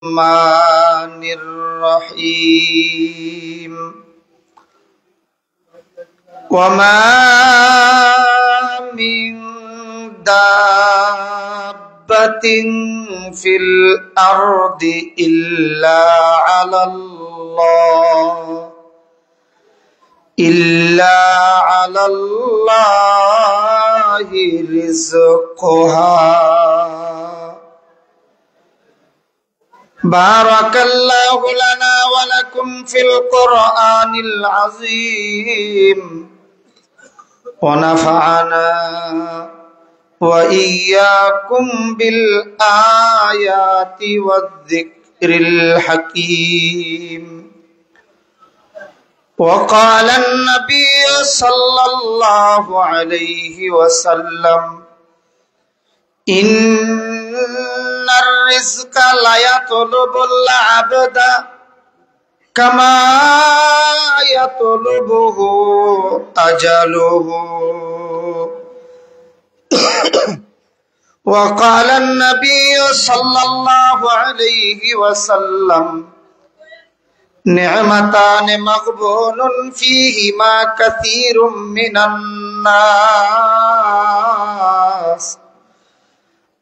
الرحمن الرحيم وما من دابة في الأرض إلا على الله رزقها بارك الله لنا ولكم في القرآن العظيم ونفعنا وإياكم بالآيات والذكر الحكيم وقال النبي صلى الله عليه وسلم إن الرزق لا يطلب العبد كما يطلبه أجله وقال النبي صلى الله عليه وسلم نعمتان مغبون فيهما كثير من الناس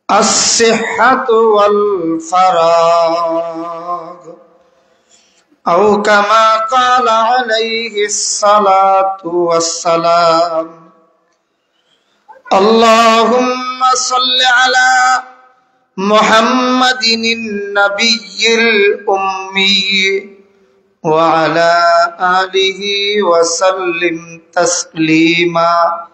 الصحة والفراغ أو كما قال عليه الصلاة والسلام اللهم صل على محمد النبي الأمي وعلى آله وسلم تسليما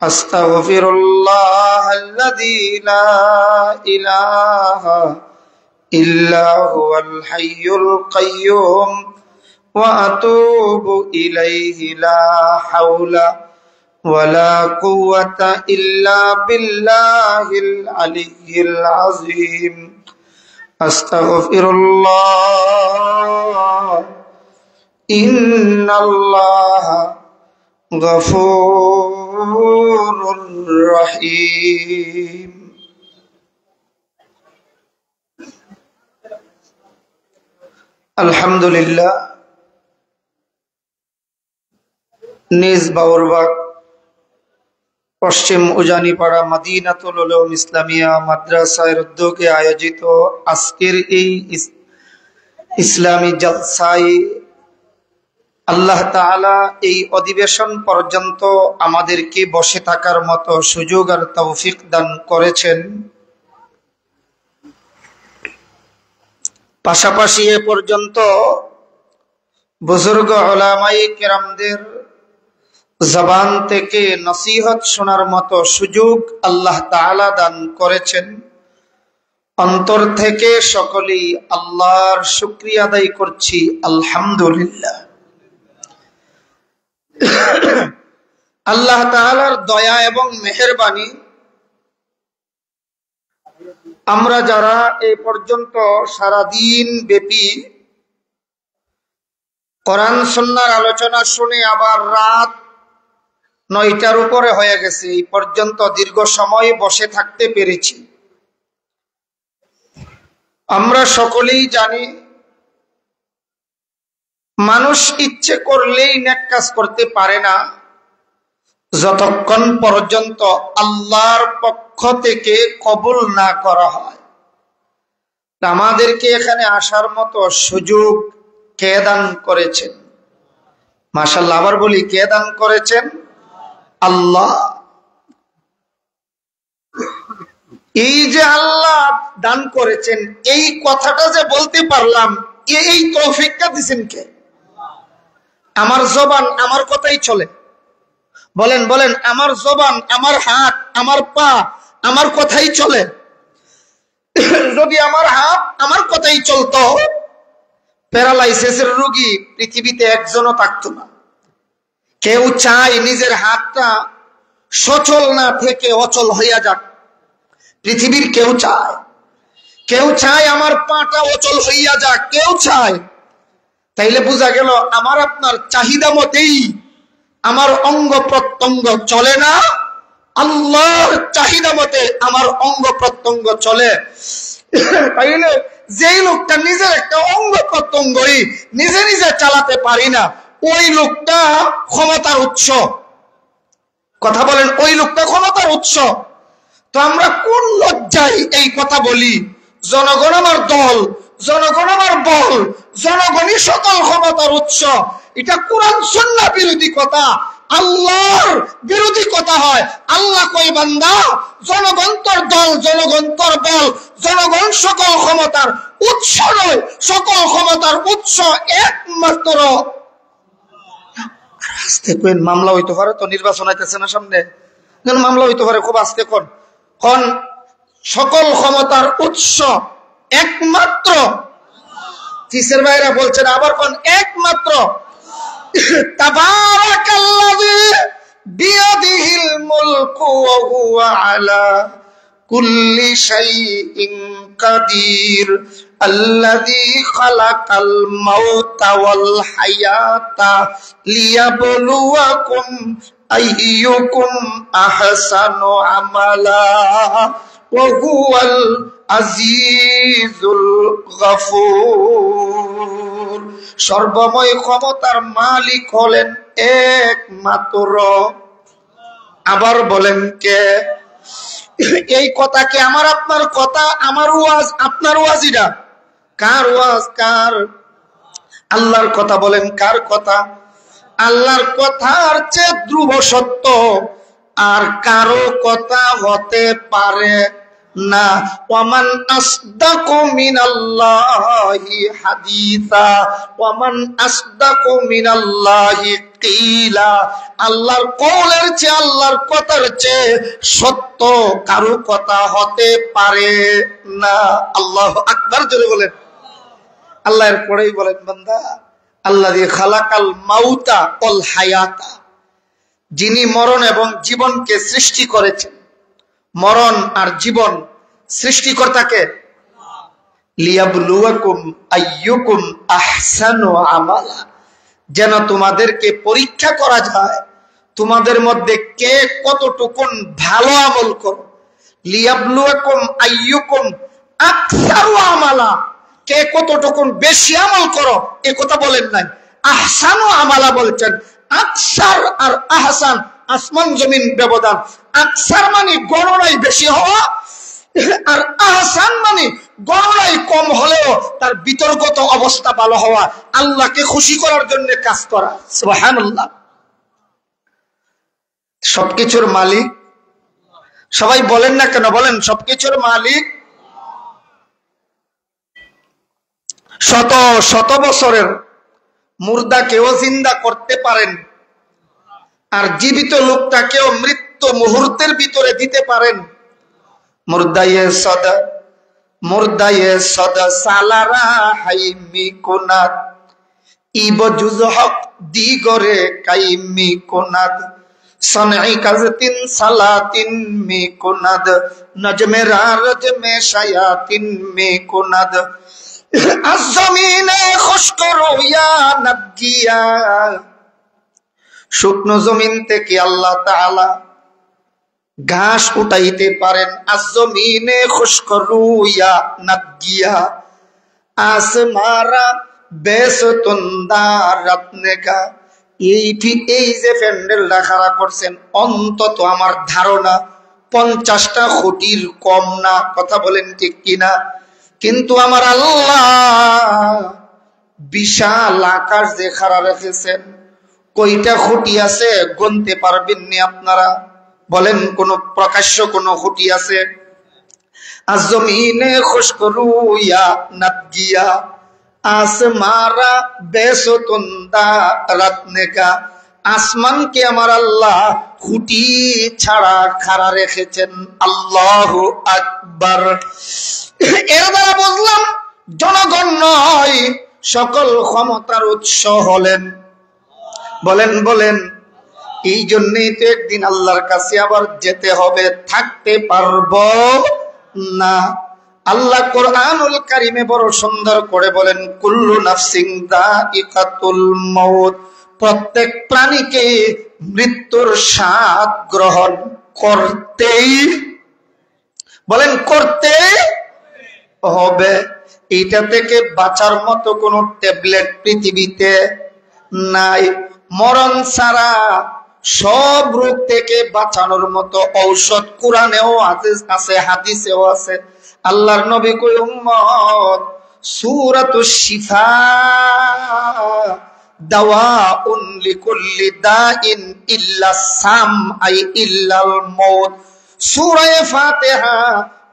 أستغفر الله الذي لا إله إلا هو الحي القيوم وأتوب إليه لا حول ولا قوة إلا بالله العلي العظيم أستغفر الله إن الله غفور رحيم الحمد لله নিজ বাউরবাগ পশ্চিম উজানিপাড়া মদিনাতুল উলুম ইসলামিয়া মাদ্রাসার উদ্যোগে আয়োজিত আজকের এই ইসলামী জলসায় আল্লাহ তাআলা এই অধিবেশন পর্যন্ত আমাদেরকে বসে থাকার মতো সুযোগ আর তৌফিক দান করেছেন। পাশাপাশি এ পর্যন্ত বুজুর্গ উলামায়ে কেরামদের জবান থেকে নসিহত শোনার মতো সুযোগ আল্লাহ তাআলা দান করেছেন। অন্তর থেকে সকলেই আল্লাহর শুকরিয়া আদায় করছি, আলহামদুলিল্লাহ। আল্লাহ তাআলার দয়া এবং মেহেরবানি আমরা যারা এই পর্যন্ত সারাদিন ব্যাপী কোরআন সুন্নাহর আলোচনা শুনে আবার রাত 9টার উপরে হয়ে গেছে, এই পর্যন্ত দীর্ঘ সময় বসে থাকতে পেরেছি। আমরা সকলেই জানি মানুষ ইচ্ছে করলেই নেক কাজ করতে পারে না যতক্ষণ পর্যন্ত আল্লাহর পক্ষ থেকে কবুল না করা হয়। আমাদেরকে এখানে আসার মতো সুযোগ কে দান করেছেন? মাশাআল্লাহ, আবার বলি, কে দান করেছেন? আল্লাহ। এই যে আল্লাহ দান করেছেন, এই কথাটা যে বলতে পারলাম, এই তৌফিকটা দিয়েছেন কে? আমার জবান আমার কথাই চলে। বলেন বলেন, আমার জবান, আমার হাত, আমার পা আমার কথাই চলে। যদি আমার হাত আমার কথাই চলতো, প্যারালাইসিসের রোগী পৃথিবীতে একজনও থাকতো না। কেউ চায় নিজের হাতটা সচল না থেকে অচল হইয়া যাক, পৃথিবীর কেউ চায় আমার পাটা অচল হইয়া যাক, কেউ চায়। তাইলে বোঝা গেল আমার আপনার চাহিদা মতেই আমার অঙ্গ প্রত্যঙ্গ চলে না, আল্লাহর চাহিদা মতে আমার অঙ্গ প্রত্যঙ্গ চলে। তাইলে যেই লোকটা নিজের একটা অঙ্গ প্রত্যঙ্গই নিজে নিজে চালাতে পারি না, ওই লোকটা ক্ষমতার উৎস। কথা বলেন, ওই লোকটা ক্ষমতার উৎস। তো আমরা কোন লজ্জায় এই কথা বলি? জনগণ আমার দল, জনগণ আমার বল, জনগণই সকল ক্ষমতার উৎস। এটা কোরআন সুন্নাহ বিরোধী কথা, আল্লাহর বিরোধী কথা হয়। আল্লাহ কই, বান্দা জনগণ তোর দল, জনগণ তোর বল, জনগণ সকল ক্ষমতার উৎস নয়, সকল ক্ষমতার উৎস একমাত্র। আস্তে কইন, মামলা হইতে পারে তো, নির্বাচন আইতেছে না সামনে, মামলা হইতে পারে, খুব আস্তে কোন সকল ক্ষমতার উৎস একমাত্র। কিসের বাইরে বলছেন আবার কোন? একমাত্র। তাবারাকাল্লাযী বিয়াদিহিল মুলকু ওয়া হুয়া আলা কুল্লি শাইইন কাদির আল্লাযী খালাকাল মাউতা ওয়াল হায়াতা লিয়াবলুয়াকুম আইয়ুকুম আহসানু আমালা ওয়া হুয়াল আজিজুল গফুর। সর্বময় ক্ষমতার মালিক হলেন একমাত্র। আবার বলেন কে? এই কথা কি আমার আপনার কথা? আমার ওয়াজ আপনার ওয়াজিরা? কার ওয়াজ? কার? আল্লাহর কথা। বলেন কার কথা? আল্লাহর কথার চেয়ে ধ্রুব সত্য আর কারো কথা হতে পারে না। ওয়ামান আসদাকু মিনাল্লাহি হাদিসা ওয়ামান আসদাকু মিনাল্লাহি কিলা। আল্লাহর কওলের চেয়ে, আল্লাহর কথার চেয়ে সত্য কারো কথা হতে পারে না। আল্লাহু আকবার, জোরে বলেন। আল্লাহ এর পরেই বলেন, বান্দা আল্লাযী খালাকাল মাউতা ওয়াল হায়াতা, যিনি মরণ এবং জীবনকে সৃষ্টি করেছেন। মরণ আর জীবন সৃষ্টিকর্তাকে। লিয়াবলুয়াকুম আইয়ুকুম আহসানু আমালা, যেন তোমাদেরকে পরীক্ষা করা যায় তোমাদের মধ্যে কে কতটুকুন ভালো আমল করো। লিয়াবলুয়াকুম আইয়ুকুম আকসারু আমালা, কে কতটুকুন বেশি আমল করো এ কথা বলেন নাই, আহসানু আমালা বলছেন। আকসার আর আহসান আসমান জমিন ব্যবধান। আকসার মানে গণনায় বেশি হওয়া, আর আহসান মানে গণনায় কম হলেও তার বিতর্কত অবস্থা ভালো হওয়া, আল্লাহকে খুশি করার জন্য কাজ করা। সুবহানাল্লাহ। সবকিছুর মালিক সবাই বলেন না কেন? বলেন সবকিছুর মালিক। শত শত বছরের মুর্দাকেও জিন্দা করতে পারেন, আর জীবিত লোকটাকেও মৃত্যু মুহূর্তের ভিতরে দিতে পারেন। মুর্দায়ে সদা সালারা হাইমি কোনাদ ইবজুজ হক দিগরে কাইমি কোনাদ সনঈ কাজতিন সালাতিন মে কোনাদ নজমে রাজমে শায়াতিন মে কোনাদ আজ-জমিনে খুশক রুয়া নবগিয়া। শুকনো জমিন থেকে আল্লাহ তাআলা ঘাস উঠাইতে পারেন। আজ-জমিনে খুশক রুয়া নবগিয়া আসমারা বেসতুন্দারাত নেগা। এই যে প্যান্ডেলটা খাড়া করছেন, অন্তত আমার ধারণা 50টা খুঁটির কম না। কথা বলেন ঠিক কিনা? কিন্তু আমার আল্লাহ বিশাল আকাশ যে খাড়া রেখেছেন, কয়টা খুঁটি আছে গুনতে পারবেন নি আপনারা? বলেন কোন প্রকাশ্য কোন খুঁটি আছে? আজ-জমিনে খুশক রুয়া নবগিয়া আসমারা বেসতুন্দারাত নেগা। আসমানকে আমার আল্লাহ খুঁটি ছাড়া খাড়া রেখেছেন। আল্লাহু আকবার। এর দ্বারা বুঝলাম জনগণ নয়, সকল ক্ষমতার উৎস হলেন। বলেন বলেন। এই জন্যই তো একদিন আল্লাহর কাছে আবার যেতে হবে, থাকতে পারবো না। আল্লাহ কোরআনুল কারীমে বড় সুন্দর করে বলেন, কুল্লু নাফসিন যায়িকাতুল মাউত, প্রত্যেক প্রাণীকে মৃত্যুর স্বাদ গ্রহণ করতেই, বলেন করতে হবে। এইটা থেকে বাঁচার মতো কোনো ট্যাবলেট পৃথিবীতে নাই। মরণ ছাড়া সব রোগ থেকে বাঁচানোর মতো ঔষধ কোরআনেও আছে, হাদিসেও আছে। আল্লাহর নবী কই, উম্মত, সূরাতুশ শিফা দাওয়াউন লিকুল্লি দাইন ইল্লা সাম, আই ইল্লাল মউত। সূরা ফাতিহা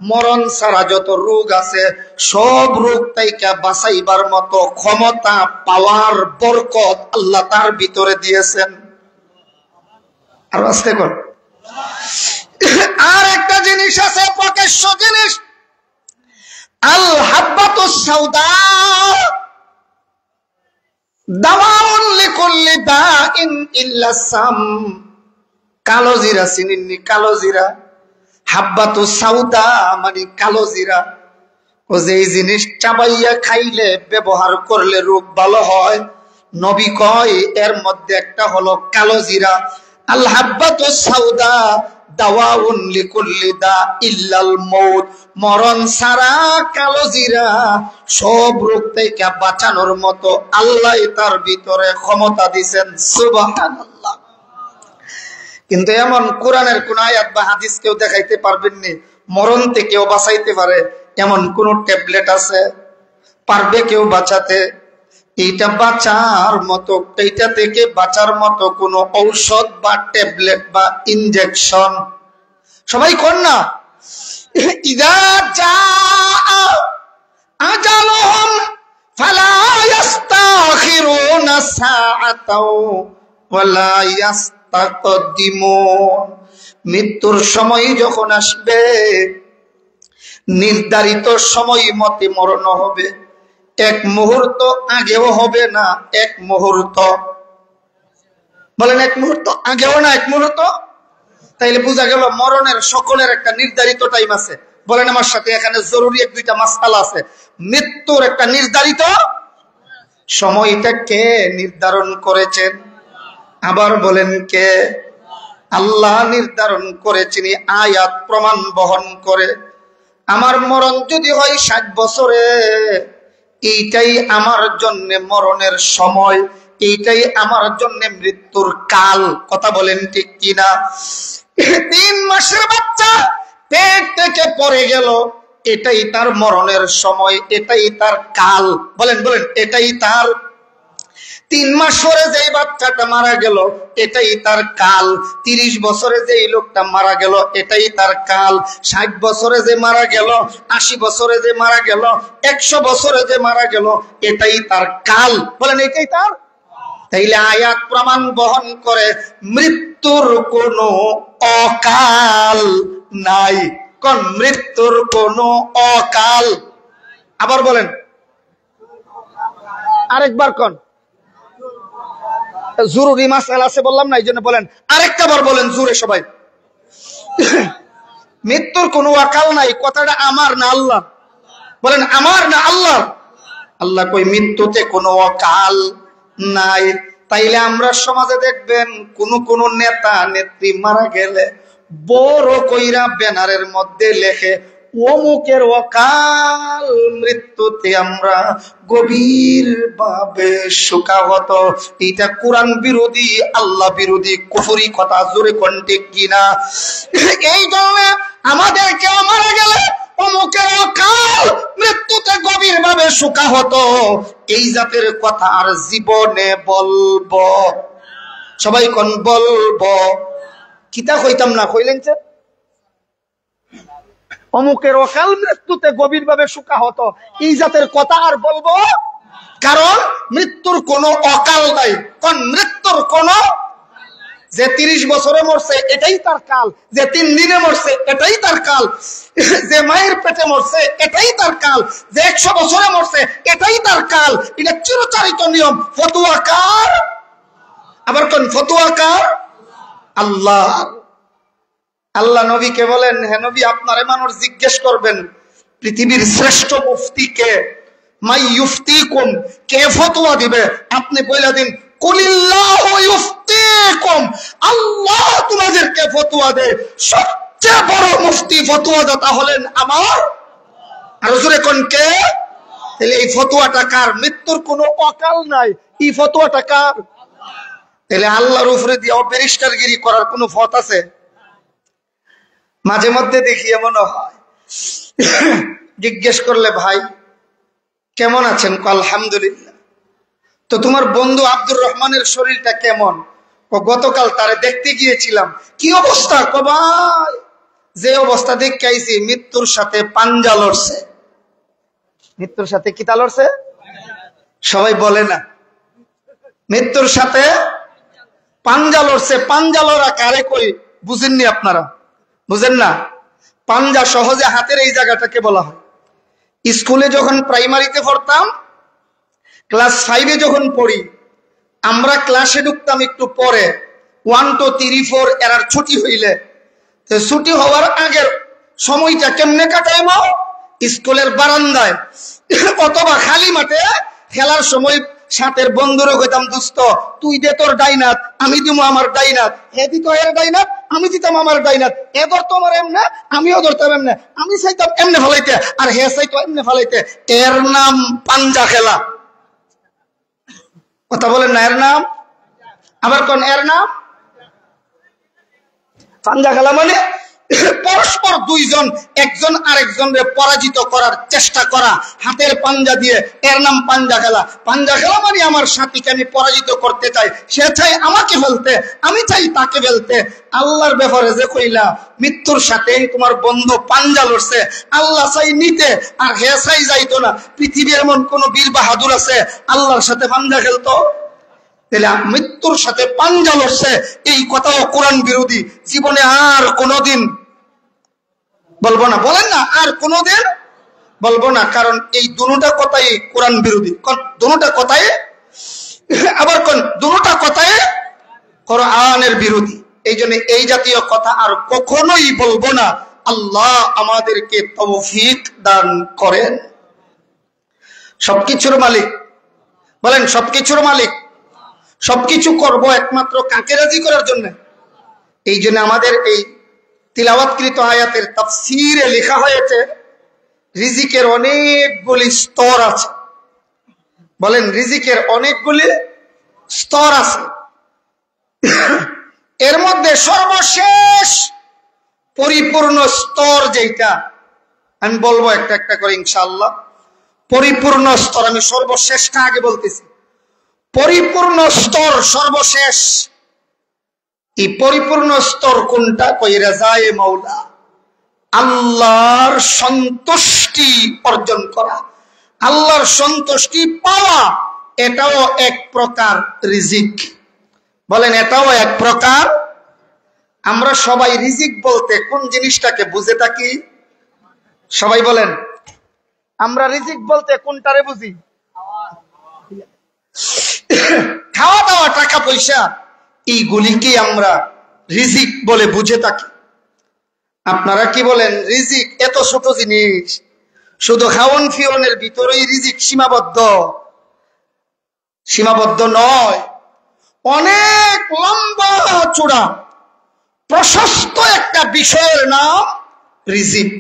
মরণ ছাড়া যত রোগ আছে সব রোগ থেকে বাঁচাইবার মতো ক্ষমতা, পাওয়ার, বরকত আল্লাহ তার ভিতরে দিয়েছেন। আর আস্তে কর। আর একটা জিনিস আছে, প্রকাশ্য জিনিস, আল হাব্বাতুস সাউদা দাওয়াউন লিকুল্লি দাইন ইল্লা সাম। কালো জিরা চিনেননি? কালো জিরা, হাব্বাতুস সাউদা মানে কালো জিরা। ও যে এই জিনিস চাবাইয়া খাইলে, ব্যবহার করলে রোগ ভালো হয়। নবী কয় এর মধ্যে একটা হলো কালো জিরা। আল হাব্বাতুস সাউদা দাওয়াউন লিকুল্লি দা ইল্লাল মউত। মরণ ছাড়া কালো জিরা সব রোগ থেকে বাঁচানোর মতো আল্লাহ তার ভিতরে ক্ষমতা দিবেন। সুবহানাল্লাহ। কিন্তু এমন কোরআনের কোন আয়াত বা হাদিস কেউ দেখাইতে পারবেন না মরণ থেকেও বাঁচাইতে পারে এমন কোন ট্যাবলেট আছে? পারবে কেউ বাঁচাতে? এইটা বাঁচার মতো, এইটা থেকে বাঁচার মতো কোন ঔষধ বা ট্যাবলেট বা ইনজেকশন সবাই কোন না? ইযা জাআ আজালুহুম ফালা ইস্তাখিরুনা সাআতাও ওয়ালা ইস্তাকদিমুন। মৃত্যুর সময় যখন আসবে, নির্ধারিত সময় মতে মরণ হবে। এক মুহূর্ত আগেও হবে না, এক মুহূর্ত, বলেন এক মুহূর্ত আগেও না, এক মুহূর্ত। তাইলে বোঝা গেল মরণের সকলের একটা নির্ধারিত টাইম আছে। বলেন আমার সাথে, এখানে জরুরি এক দুইটা মাসআলা আছে। মৃত্যুর একটা নির্ধারিত সময়টা কে নির্ধারণ করেছেন? আবার বলেন কে? আল্লাহ নির্ধারণ করেছেন, আয়াত প্রমাণ বহন করে। আমার মরণ যদি হয় 60 বছরে, এইটাই আমার জন্য মরণের সময়, এইটাই আমার জন্য মৃত্যুর কাল। কথা বলেন ঠিক কিনা? 3 মাসের বাচ্চা পেট থেকে পড়ে গেল, এটাই তার মরণের সময়, এটাই তার কাল। বলেন বলেন, এটাই তার। 3 মাস পরে যে বাচ্চাটা মারা গেল, এটাই তার কাল। 30 বছরে যে লোকটা মারা গেল, এটাই তার কাল। 60 বছরে যে মারা গেল, 80 বছরে যে মারা গেল, 100 বছরে যে মারা গেল, এটাই তার কাল। বলেন এটাই তার। তাইলে আয়াত প্রমাণ বহন করে মৃত্যুর কোনো অকাল নাই। কোন মৃত্যুর কোনো অকাল? আবার বলেন, আরেকবার কোন। জরুরি মাসআলা আছে বললাম না, এই জন্য বলেন আরেকটা বার বলেন জোরে সবাই। মৃত্যুর কোনো অকাল নাই, কথাটা আমার না আল্লাহ? বলেন আমার না আল্লাহ? আল্লাহ কই মৃত্যুতে কোনো অকাল নাই। তাইলে আমরা সমাজে দেখবেন কোন কোন নেতা নেত্রী মারা গেলে বড় কইরা ব্যানারের মধ্যে লেখে অমুকের অকাল মৃত্যুতে আমরা গভীর ভাবে শোকাহত। এটা কোরআন বিরোধী, আল্লাহ বিরোধী, কুফরি কথা। জোরে কোন ঠিক কিনা? এই জন্য আমাদেরকে মারা গেলে অমুকের অকাল মৃত্যুতে গভীর ভাবে শোকাহত, এই জাতের কথা আর জীবনে বলবো? সবাই কোন বলবো? কিতা কইতাম না, কইলেন যে অমুকের অকাল মৃত্যুতে গভীর ভাবে শোকাহত, এই জাতের কথা আর বলবো? কারণ মৃত্যুর কোনো অকাল নাই। কোন মৃত্যুর কোনো, যে 30 বছরে মরছে এটাই তার কাল, যে 3 দিনে মরছে এটাই তার কাল, যে মায়ের পেটে মরছে এটাই তার কাল, যে 100 বছরে মরছে এটাই তার কাল। এটা চিরচারিত নিয়ম। ফতোয়া কার? আবার কোন ফতোয়া কার? আল্লাহ। আল্লাহ নবীকে বলেন, হে নবী, আপনারে মানুষ জিজ্ঞেস করবেন পৃথিবীর শ্রেষ্ঠ মুফতি কে? মাই ইউফতিকুম, কে ফতোয়া দিবে? আপনি বলে দিন কুলিল্লাহু ইউফতিকুম, আল্লাহ তোমাদেরকে ফতোয়া দেয়। সবচেয়ে বড় মুফতি ফতোয়া দাতা হলেন আমার। আর জোরে কোন কে? তাহলে এই ফতোয়াটা কার? মৃত্যুর কোনো অকাল নাই, এই ফতোয়াটা কার? তাহলে আল্লাহর উপরে দিয়ে ব্যারিস্টারগিরি করার কোনো পথ আছে? মাঝে মধ্যে দেখি এমন হয়, জিজ্ঞেস করলে ভাই কেমন আছেন? আলহামদুলিল্লাহ। তো তোমার বন্ধু আব্দুর রহমানের শরীরটা কেমন? গতকাল তারে দেখতে গিয়েছিলাম। কি অবস্থা? ভাই যে অবস্থা দেখে আইছি, মৃত্যুর সাথে পাঞ্জা লড়ছে। মৃত্যুর সাথে কি তা লড়ছে? সবাই বলে না, মৃত্যুর সাথে পাঞ্জা লড়ছে। পাঞ্জা লড়া কারে কই বুঝেননি আপনারা? বুঝেন না? পাঞ্জা সহজে হাতের এই জায়গাটাকে বলা হয়। স্কুলে যখন প্রাইমারিতে পড়তাম, ক্লাস 5-এ যখন পড়ি, আমরা ক্লাসে ঢুকতাম একটু পরে, 1 2 3 4 এরার ছুটি হইলে। ছুটি হওয়ার আগের সময়টা কেমনে কাটাইব? স্কুলের বারান্দায় অথবা খালি মাঠে খেলার সময় সাথের বন্ধুরও কইতাম, দোস্ত তুই দে তোর ডাইনাত, আমি দিব আমার ডাইনাত, হে দিত এর ডাইনাত, আমি দিতাম আমার ডাইনাত, এ ধরতো আমার এমনে, আমিও ধরতাম এমনে, আমি চাইতাম এমনে ফেলাইতে আর হে চাইতো এমনে ফেলাইতে। এর নাম পাঞ্জা খেলা। কথা বলেন না? এর নাম আবার কোন? এর নাম পাঞ্জা খেলা। মানে পরস্পর দুইজন একজন আরেকজনকে পরাজিত করার চেষ্টা করা হাতের পাঞ্জা দিয়ে, এর নাম পাঞ্জা খেলা। পাঞ্জা খেলা মানে আমার সাথীকে আমি পরাজিত করতে চাই, সে চাই আমাকে ফেলতে, আমি চাই তাকে ফেলতে। আল্লাহর ব্যাপারে যে কইলা মৃত্যুর সাথে তোমার বন্ধু পাঞ্জা লড়ছে, আল্লাহ চাই নিতে আর হে চাই যাইতো না। পৃথিবীর এমন কোন বীর বাহাদুর আছে আল্লাহর সাথে পাঞ্জা খেলতো? তাহলে মৃত্যুর সাথে পাঞ্জা লড়ছে, এই কথাও কোরআন বিরোধী। জীবনে আর কোনোদিন বলবো না। বলেন না, আর কোনোদিন বলবো না। কারণ এই দুটা কথাই কোরআন বিরোধী। দুটা কথাই আবার কোন? দুটা কথাই কোরআনের বিরোধী। এই জন্য এই জাতীয় কথা আর কখনোই বলবো না। আল্লাহ আমাদেরকে তৌফিক দান করেন। সবকিছুর মালিক, বলেন সবকিছুর মালিক। সবকিছু করব একমাত্র কাকে রাজি করার জন্য। এই জন্য আমাদের এই তিলাওয়াতকৃত আয়াতের তাফসীরে লেখা হয়েছে রিজিকের অনেকগুলি স্তর আছে। বলেন রিজিকের অনেকগুলি স্তর আছে। এর মধ্যে সর্বশেষ পরিপূর্ণ স্তর যেটা, আমি বলবো একটা একটা করে ইনশাআল্লাহ। পরিপূর্ণ স্তর, আমি সর্বশেষটা আগে বলতেছি। পরিপূর্ণ স্তর সর্বশেষ। এই পরিপূর্ণ স্তর কোনটা? কই রাজায়ে মাওলা, আল্লাহর সন্তুষ্টি অর্জন করা, আল্লাহর সন্তুষ্টি পাওয়া, এটাও এক প্রকার রিজিক। বলেন এটাও এক প্রকার। আমরা সবাই রিজিক বলতে কোন জিনিসটাকে বুঝে থাকি? সবাই বলেন, আমরা রিজিক বলতে কোনটারে বুঝি? খাওয়া দাওয়া, টাকা পয়সা, এইগুলিকে আমরা রিজিক বলে বুঝে থাকি। আপনারা কি বলেন? রিজিক এত ছোট জিনিস, শুধু খাওয়ন ফিওনের ভিতরেই রিজিক সীমাবদ্ধ? সীমাবদ্ধ নয়, অনেক লম্বা চূড়া প্রশস্ত একটা বিষয়ের নাম রিজিক।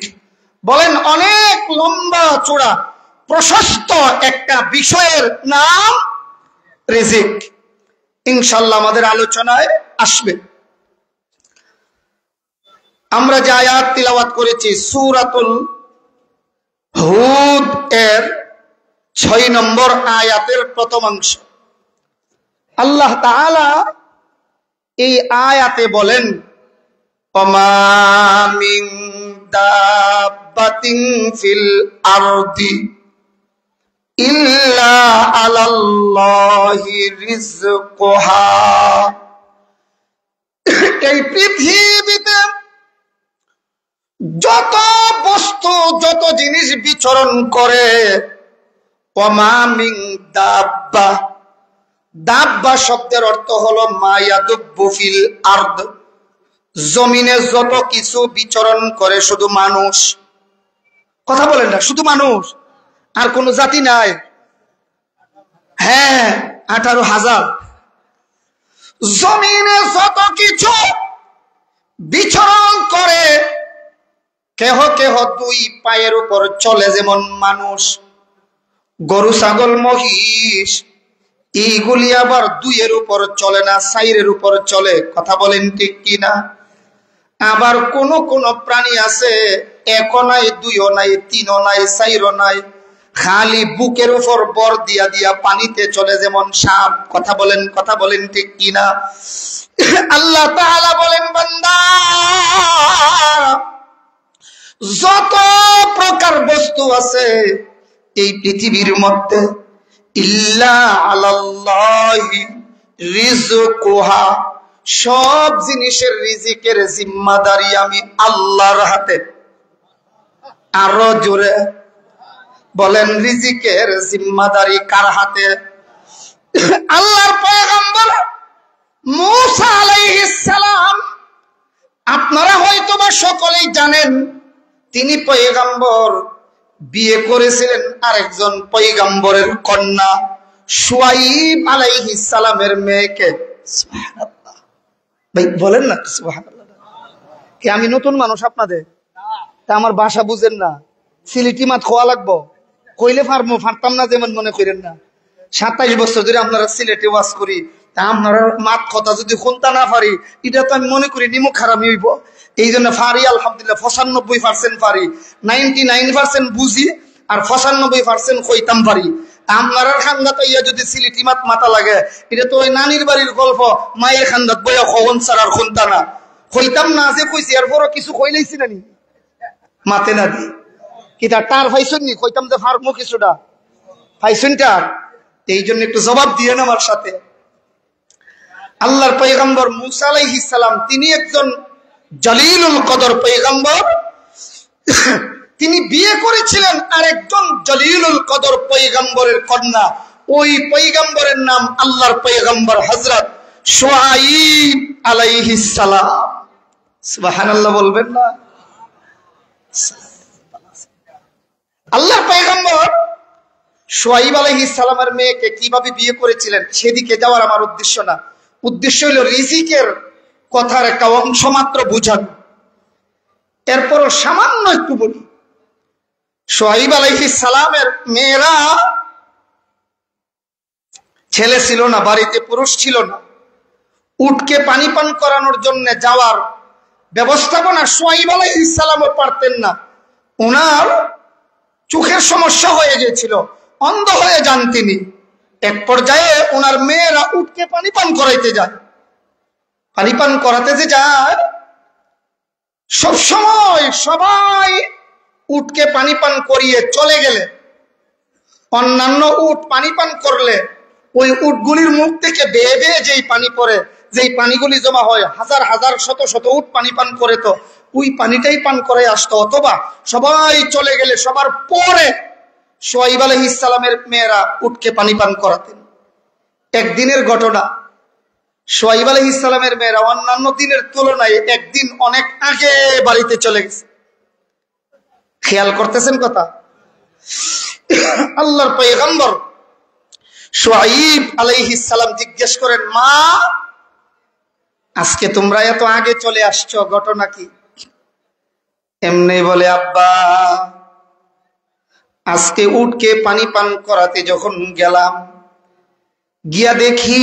বলেন অনেক লম্বা চূড়া প্রশস্ত একটা বিষয়ের নাম রিজিক। ইনশাআল্লাহ আমাদের আলোচনায় আসবে। আমরা যে আয়াত তিলাওয়াত করেছি সূরাতুল হুদ এর 6 নম্বর আয়াতের প্রথম অংশ, আল্লাহ তাআলা এই আয়াতে বলেন, ওমা মিন দাব্বাতিন ফিল আরদি ইল্লা আলাল্লাহি রিজকুহা। এই পৃথিবীতে যত বস্তু, যত জিনিস বিচরণ করে, ওমা মিন দাব্বা, দাব্বা শব্দের অর্থ হলো মা ইয়াদুব্বু ফিল আরদ, জমিনে যত কিছু বিচরণ করে, শুধু মানুষ। কথা বলেন না, শুধু মানুষ, আর কোন জাতি নাই? হ্যাঁ, 18,000। জমিনে যত কিছু বিচরণ করে, কেহ কেহ 2 পায়ের উপর চলে যেমন মানুষ, গরু ছাগল মহিষ এইগুলি আবার দুইয়ের উপর চলে না, চাইরের উপর চলে। কথা বলেন ঠিক কিনা? আবার কোন কোন প্রাণী আছে একও নাই, দুইও নাই, তিনও নাই, চাইরও নাই, খালি বুকের উপর বর দিয়া দিয়া পানিতে চলে, যেমন সাপ। কথা বলেন ঠিক কিনা? আল্লাহ তাআলা বলেন, বান্দা যত প্রকার বস্তু আছে এই পৃথিবীর মধ্যে, ইল্লা আলাল্লাহি রিজকুহা, সব জিনিসের রিজিকের জিম্মাদারি আমি আল্লাহর হাতে। আরো জোরে বলেন, রিজিকের জিম্মাদারি কার হাতে? আল্লাহর পয়গম্বর মূসা আলাইহিস সালাম, আপনারা হয়তোবা সকলেই জানেন, তিনি পয়গম্বর, বিয়ে করেছিলেন আরেকজন পয়গম্বরের কন্যা শুআইব আলাইহিস সালামের মেয়েকে। সুবহানাল্লাহ, ভাই বলেন না সুবহানাল্লাহ। কি আমি নতুন মানুষ আপনাদের, তা আমার ভাষা বুঝেন না? সিলেটি মাত খোয়া লাগবো, কইলে ফারতাম না, যেমন মনে করেন না। 27 বছর ধরে আপনারা সিলেটে ওয়াজ করি, তা আপনারা মাত কথা যদি শুনতে না পারি, এটা তো আমি মনে করি নিমুখ খারামি হইব। এই জন্য ফারি আলহামদুলিল্লাহ 95% পারি, 99% বুঝি, আর 95% কইতাম পারি। আপনার খান্দাত ইয়া যদি সিলেটি মাত মাথা লাগে, এটা তো ওই নানির বাড়ির গল্প, মায়ের খান্দাত বইয়া খবন ছাড়া আর শুনতা না। কইতাম না যে কইছি, এরপরও কিছু কইলেইছি নানি মাতে না দি কিতা টার পাইছেন নি? কইতাম যে ফার্মো কিছুটা পাইছেন টার। এই জন্য একটু জবাব দিয়ে আমার সাথে। আল্লাহর পয়গম্বর মূসা আলাইহিস সালাম, তিনি একজন জলিলুল কদর পয়গম্বর। তিনি বিয়ে করেছিলেন আরেকজন জলিলুল কদর পয়গম্বরের কন্যা। ওই পয়গম্বরের নাম আল্লাহর পয়গম্বর হযরত শুআইব আলাইহিস সালাম। সুবহানাল্লাহ বলবেন না? আল্লাহর পয়গম্বর শুআইব আলাইহিস সালামের মেয়েকে কিভাবে বিয়ে করেছিলেন সেদিকে যাওয়ার আমার উদ্দেশ্য না। উদ্দেশ্য হলো রিজিকের কথার একটা অংশ মাত্র বুঝানো। এরপর সামান্য একটু বলি, শুআইব আলাইহিস সালামের মেয়েরা ছেলে ছিল না, বাড়িতে পুরুষ ছিল না। উটকে পানি পান করানোর জন্য যাওয়ার ব্যবস্থাপনা শুআইব আলাইহিস সালামও পারতেন না। ওনার চোখের সমস্যা হয়ে গিয়েছিল, অন্ধ হয়ে যান তিনি। এক পর্যায়ে ওনার মেয়েরা উটকে পানি পান করাইতে যায়। পানি পান করাতে যে যায়, সবসময় সবাই উটকে পানি পান করিয়ে চলে গেলে, অন্যান্য উট পানি পান করলে ওই উটগুলির মুখ থেকে বেয়ে বেয়ে যেই পানি পড়ে, যেই পানিগুলি জমা হয়, হাজার হাজার শত শত উট পানি পান করে, তো ওই পানিটাই পান করে আসতো। অথবা সবাই চলে গেলে সবার পরে শুআইব আলাইহিস সালামের মেয়েরা উটকে পানি পান করাতেন। একদিনের ঘটনা, শুআইব আলাইহিস সালামের মেয়েরা অন্যান্য দিনের তুলনায় একদিন অনেক আগে বাড়িতে চলে গেছে। খেয়াল করতেছেন কথা? আল্লাহর পয়গম্বর শুআইব আলাইহিস সালাম জিজ্ঞেস করেন, মা আজকে তোমরা এত আগে চলে আসছো, ঘটনা কি? এমনি বলে, আব্বা আজকে উটকে পানি পান করাতে যখন গেলাম, গিয়া দেখি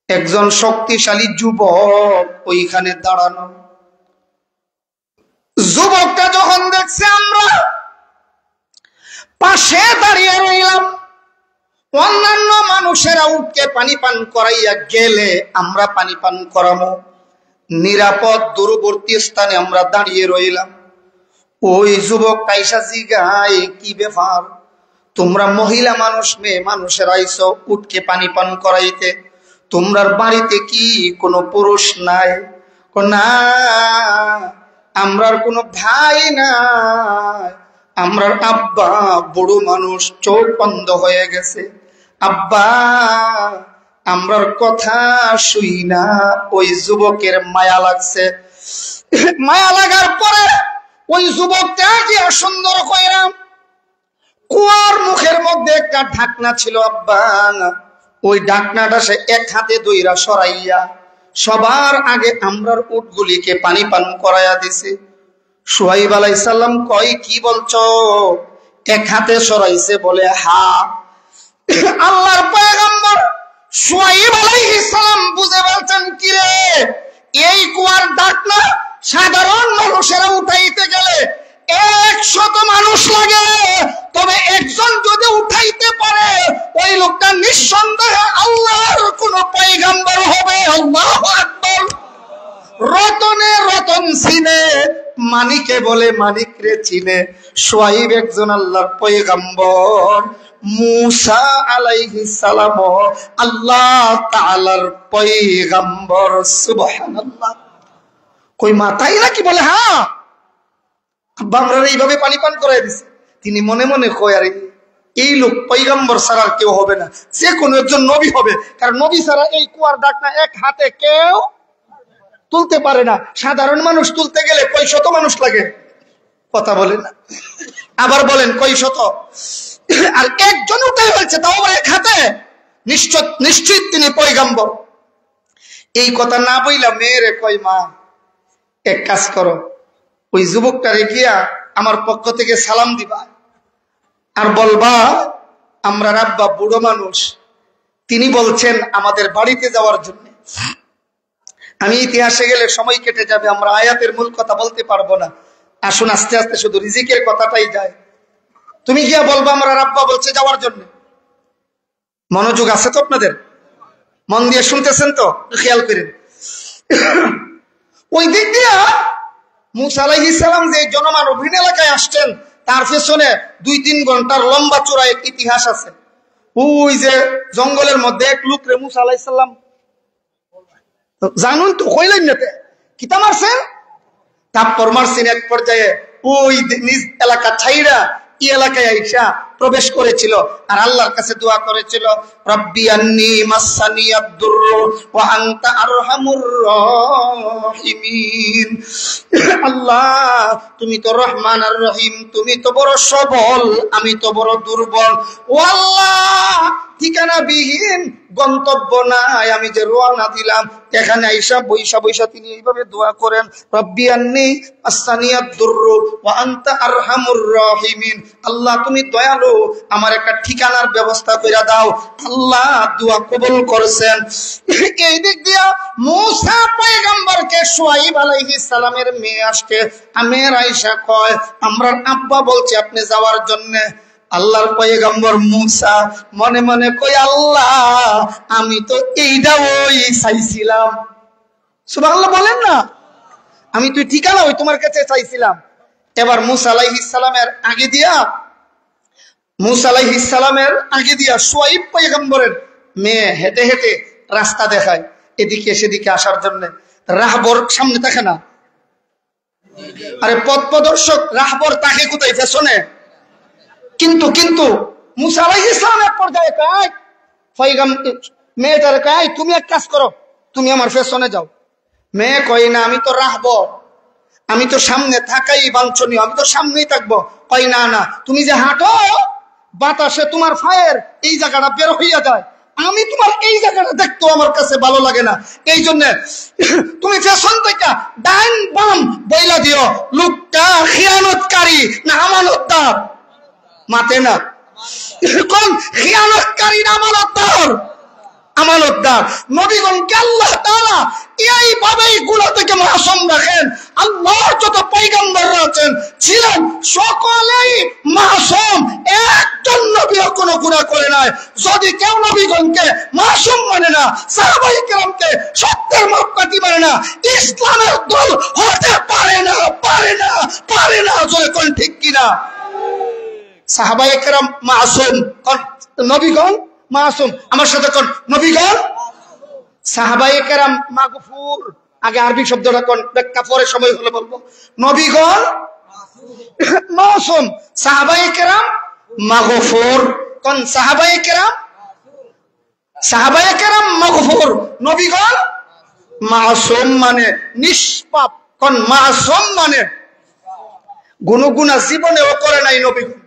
একজন শক্তিশালী যুবক ওইখানে দাঁড়ানো। যুবকটা যখন দেখছে আমরা পাশে দাঁড়িয়ে রইলাম, অন্যান্য মানুষেরা উটকে পানি পান করাইয়া গেলে আমরা পানি পান করামো, নিরাপদ দূরবর্তী স্থানে আমরা দাঁড়িয়ে রইলাম। ওই যুবক কাইসা জিগায়, কি ব্যাপার, তোমরা মহিলা মানুষ, মেয়ে মানুষের আইসো উটকে পানি পান করাইতে, তোমরার বাড়িতে কি কোনো পুরুষ নাই? না, আমরার কোনো ভাই নাই, আমরার আব্বা বড় মানুষ, চোখ বন্ধ হয়ে গেছে। আব্বা আমরার কথা শুই না। ওই যুবকের মায়া লাগছে। মায়া লাগার পরে ওই যুবকটা গিয়া সুন্দর কইরা, কুয়ার মুখের মধ্যে একটা ঢাকনা ছিল আব্বা, ওই ঢাকনাটা সে এক হাতে দইরা সরাইয়া সবার আগে আমরার উটগুলিকে পানি পান করাইয়া দিছে। শুআইব আলাইহিস সালাম কয়, কি বলছো? এক হাতে সরাইছে বলে হা। আল্লাহর পয়গম্বর শুআয়ব আলাইহিস সালাম বুঝে বলছেন কি রে, এই কুয়ার ডাক না সাধারণ মানুষেরা উঠাইতে গেলে 100 মানুষ লাগে, তবে একজন যদি উঠাইতে পারে ওই লোকটা নিঃসন্দেহে আল্লাহর কোন পয়গম্বর হবে। আল্লাহু আকবার। রতনে রতন চিনে, মানিকে বলে মানিক রে চিনে। শুআয়ব একজন আল্লাহর পয়গম্বর, মূসা আলাইহিস সালাম আল্লাহ তাআলার পয়গম্বর। সুবহানাল্লাহ। কই মাতাই নাকি বলে হ্যাঁ, আব্বা আমরা এইভাবে পানি পান করাই দিছে। তিনি মনে মনে কয় আরে এই লোক পয়গম্বর ছাড়া আর কেউ হবে না, যে কোনো একজন নবী হবে, কারণ নবী ছাড়া এই কুয়ার ডাক না এক হাতে কেউ তুলতে পারে না। সাধারণ মানুষ তুলতে গেলে কয় শত মানুষ লাগে, কথা বলেন না। আবার বলেন কয় শত, আর একজন উঠাই হয়েছে তাও আবার এক হাতে, নিশ্চিত তিনি পয়গম্বর। এই কথা না বইলা মেয়েরে কয় মা এক কাজ করো, ওই যুবকটারে গিয়া আমার পক্ষ থেকে সালাম দিবা আর বলবা আমরা আব্বা বুড়ো মানুষ, তিনি বলছেন আমাদের বাড়িতে যাওয়ার জন্য। আমি ইতিহাসে গেলে সময় কেটে যাবে, আমরা আয়াতের মূল কথা বলতে পারবো না। আসুন আস্তে আস্তে শুধু রিজিকের কথাটাই যায়। তুমি গিয়া বলবা আমরা আব্বা বলছে যাওয়ার জন্য। মনোযোগ আছে তো আপনাদের? মন দিয়ে শুনতেছেন তো? খেয়াল করেন। ওই দিক দিয়া মূসা আলাইহিস সালাম যে জনমানবহীন এলাকায় আসছেন, তার পেছনে 2-3 ঘন্টার লম্বা চূড়া এক ইতিহাস আছে। ওই যে জঙ্গলের মধ্যে এক লোক রে মূসা আলাইহিস সালাম জানুন তো কইলেন না কিতা মারছেন, তারপর মারছেন। এক পর্যায়ে ওই নিজ এলাকা ছাইরা এই এলাকায় আইসা প্রবেশ করেছিল আর আল্লাহর কাছে দোয়া করেছিল, রব্বি আন্নী মাসানিয়াদ দুররু ওয়া আনতা আরহামুর রাহিমিন। আল্লাহ তুমি তো রহমান আর রহিম, তুমি তো বড় সবল, আমি তো বড় দুর্বল। ও আল্লাহ ঠিকানা বিহীন গন্তব্য নাই, আমি যে রওনা দিলাম এখানে আইসা বৈশা বৈশা তিনি এইভাবে দোয়া করেন, রব্বি আন্নী মাসানিয়াদ দুররু ওয়া আনতা আরহামুর রাহিমিন। আল্লাহ তুমি দয়ালু, আমার একটা ঠিকানার ব্যবস্থা করে দাও। আল্লাহ দোয়া কবুল করেছেন। এই দিক দিয়া মূসা পয়গম্বরকে শুআয়ব আলাইহিস সালামের মেয়ে আসছে, আমের আয়েশা কয় আমরা আব্বা বলছে আপনি যাওয়ার জন্য। আল্লাহর পয়গম্বর মূসা মনে মনে কয় আল্লাহ আমি তো এইটা ওই চাইছিলাম। সুবহানাল্লাহ বলেন না, আমি তুই ঠিকানা ওই তোমার কাছে চাইছিলাম। এবার মূসা আলাইহিস সালামের আগে দিয়া শুআয়ব পয়গম্বরের মেয়ে হেঁটে হেঁটে রাস্তা দেখায় এদিকে সেদিকে আসার জন্য। রাহবর সামনে থাকে না, আরে পথ প্রদর্শক রাহবর তাকে কোথায় পেছনে। কিন্তু মূসা আলাইহিস সালাম এক পর্যায়ে কয় মেয়েটারে কয় তুমি এক কাজ করো, তুমি আমার পেছনে যাও। মেয়ে কয় না আমি তো রাহবর, আমি তো সামনে থাকাই বাঞ্ছনীয়, আমি তো সামনেই থাকবো। কয় না না তুমি যে হাঁটো বাতাসে তোমার ফায়ের এই জায়গাটা বের হইয়া যায়, আমি তোমার এই জায়গাটা দেখতেও আমার কাছে ভালো লাগে না, এই জন্য তুমি পেছন থেকে ডান বাম বইলা দিও লোকটা খিয়ানতকারী না আমানতদার। মাতে না কোন খিয়ানতকারী না আমানতদার? আমানতদার। নবীগণকে আল্লাহ তাআলা এইভাবেই গুনাহ থেকে মাসুম রাখেন। আল্লাহর যত পয়গম্বররা আছেন ছিলেন সকলেই মাসুম, একজন নবীও কোনো গুনাহ করে নাই। যদি কেউ নবীগণকে মাসুম মানে না, সাহাবায়ে কেরামকে সত্যের মাপকাঠি মানে না, ইসলামের দল হতে পারে না। জোরে কোন ঠিক কিনা? সাহাবায়ে কেরাম মাসুম, নবীগণ মাসুম। আমার সাথে কোন নবীগণ সাহাবায়ে কেরাম মাগফুর। আগে আরবি শব্দটা কোন ব্যাখ্যা পরে সময় হলে বলবো। নবীগণ মাসুম, সাহাবায়ে কেরাম মাগফুর। কোন সাহাবায়ে কেরাম মাগফুর, নবীগণ মাসুম মানে নিষ্পাপ। কোন মাসুম মানে গুনাহ জীবনেও করে নাই নবীগণ।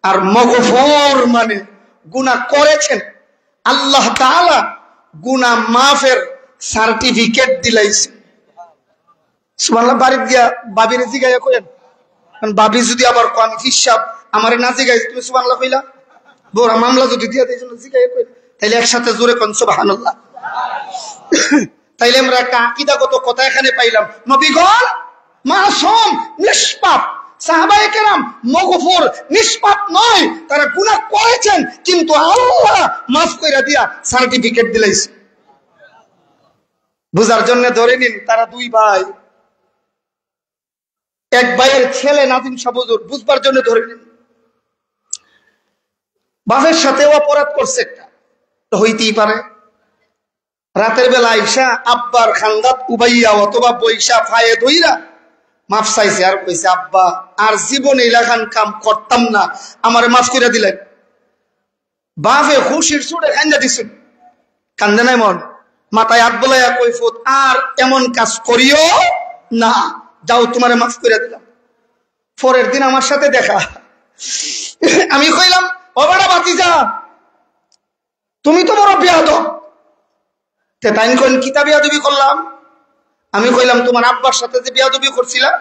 আর মাগফুর মানে গুনাহ করেছেন, আল্লাহ তাআলা গুনাহ মাফের সার্টিফিকেট দিলাইছেন। সুবহানাল্লাহ। বাড়ি দিয়া বাবির জিগাইয়া কইেন, কারণ বাবি যদি আবার আমি হিসাব আমার না জিগাই তুমি সুবহানাল্লাহ কইলা, বড় মামলা যদি দিয়া দেয় জিগাই কইলা, তাইলে একসাথে জোরে কোন সুবহানাল্লাহ। তাইলে আমরা একটা আকীদাগত কথা এখানে পাইলাম, নবীগণ মাসুম নিষ্পাপ, সাহাবায়ে কেরাম মগফুর নিষ্পাপ নয়, তারা গুনাহ করেছেন কিন্তু আল্লাহ মাফ কইরা দিয়া সার্টিফিকেট দিলাইছে। বুঝার জন্য ধরে নিন তারা দুই ভাই, এক ভাইয়ের ছেলে নাজিম শাহ হুজুর, বুঝবার জন্য ধরে নিন বাপের সাথে অপরাধ করছে একটা, তো হইতেই পারে। রাতের বেলা আইসা আব্বার খান্দাত উবাইয়া অথবা বৈশা ফায়ে দইরা মাফ চাইছে আর কইছে, আব্বা আর জীবনে এলাকান কাম করতাম না, আমারে মাফ করে দিলেন। বাপে খুশির ছুটে কান্দা দিছেন, কান্দে নাই মন, মাথায় হাত বলাইয়া কইফুত আর এমন কাজ করিও না, যাও তোমারে মাফ করে দিলাম। পরের দিন আমার সাথে দেখা, আমি কইলাম ও বড় ভাতিজা তুমি তো বড় বেয়াদব। তে তাই কইন কিতা বেয়াদবি করলাম? আমি কইলাম তোমার আব্বার সাথে যে বেয়াদবি করছিলা,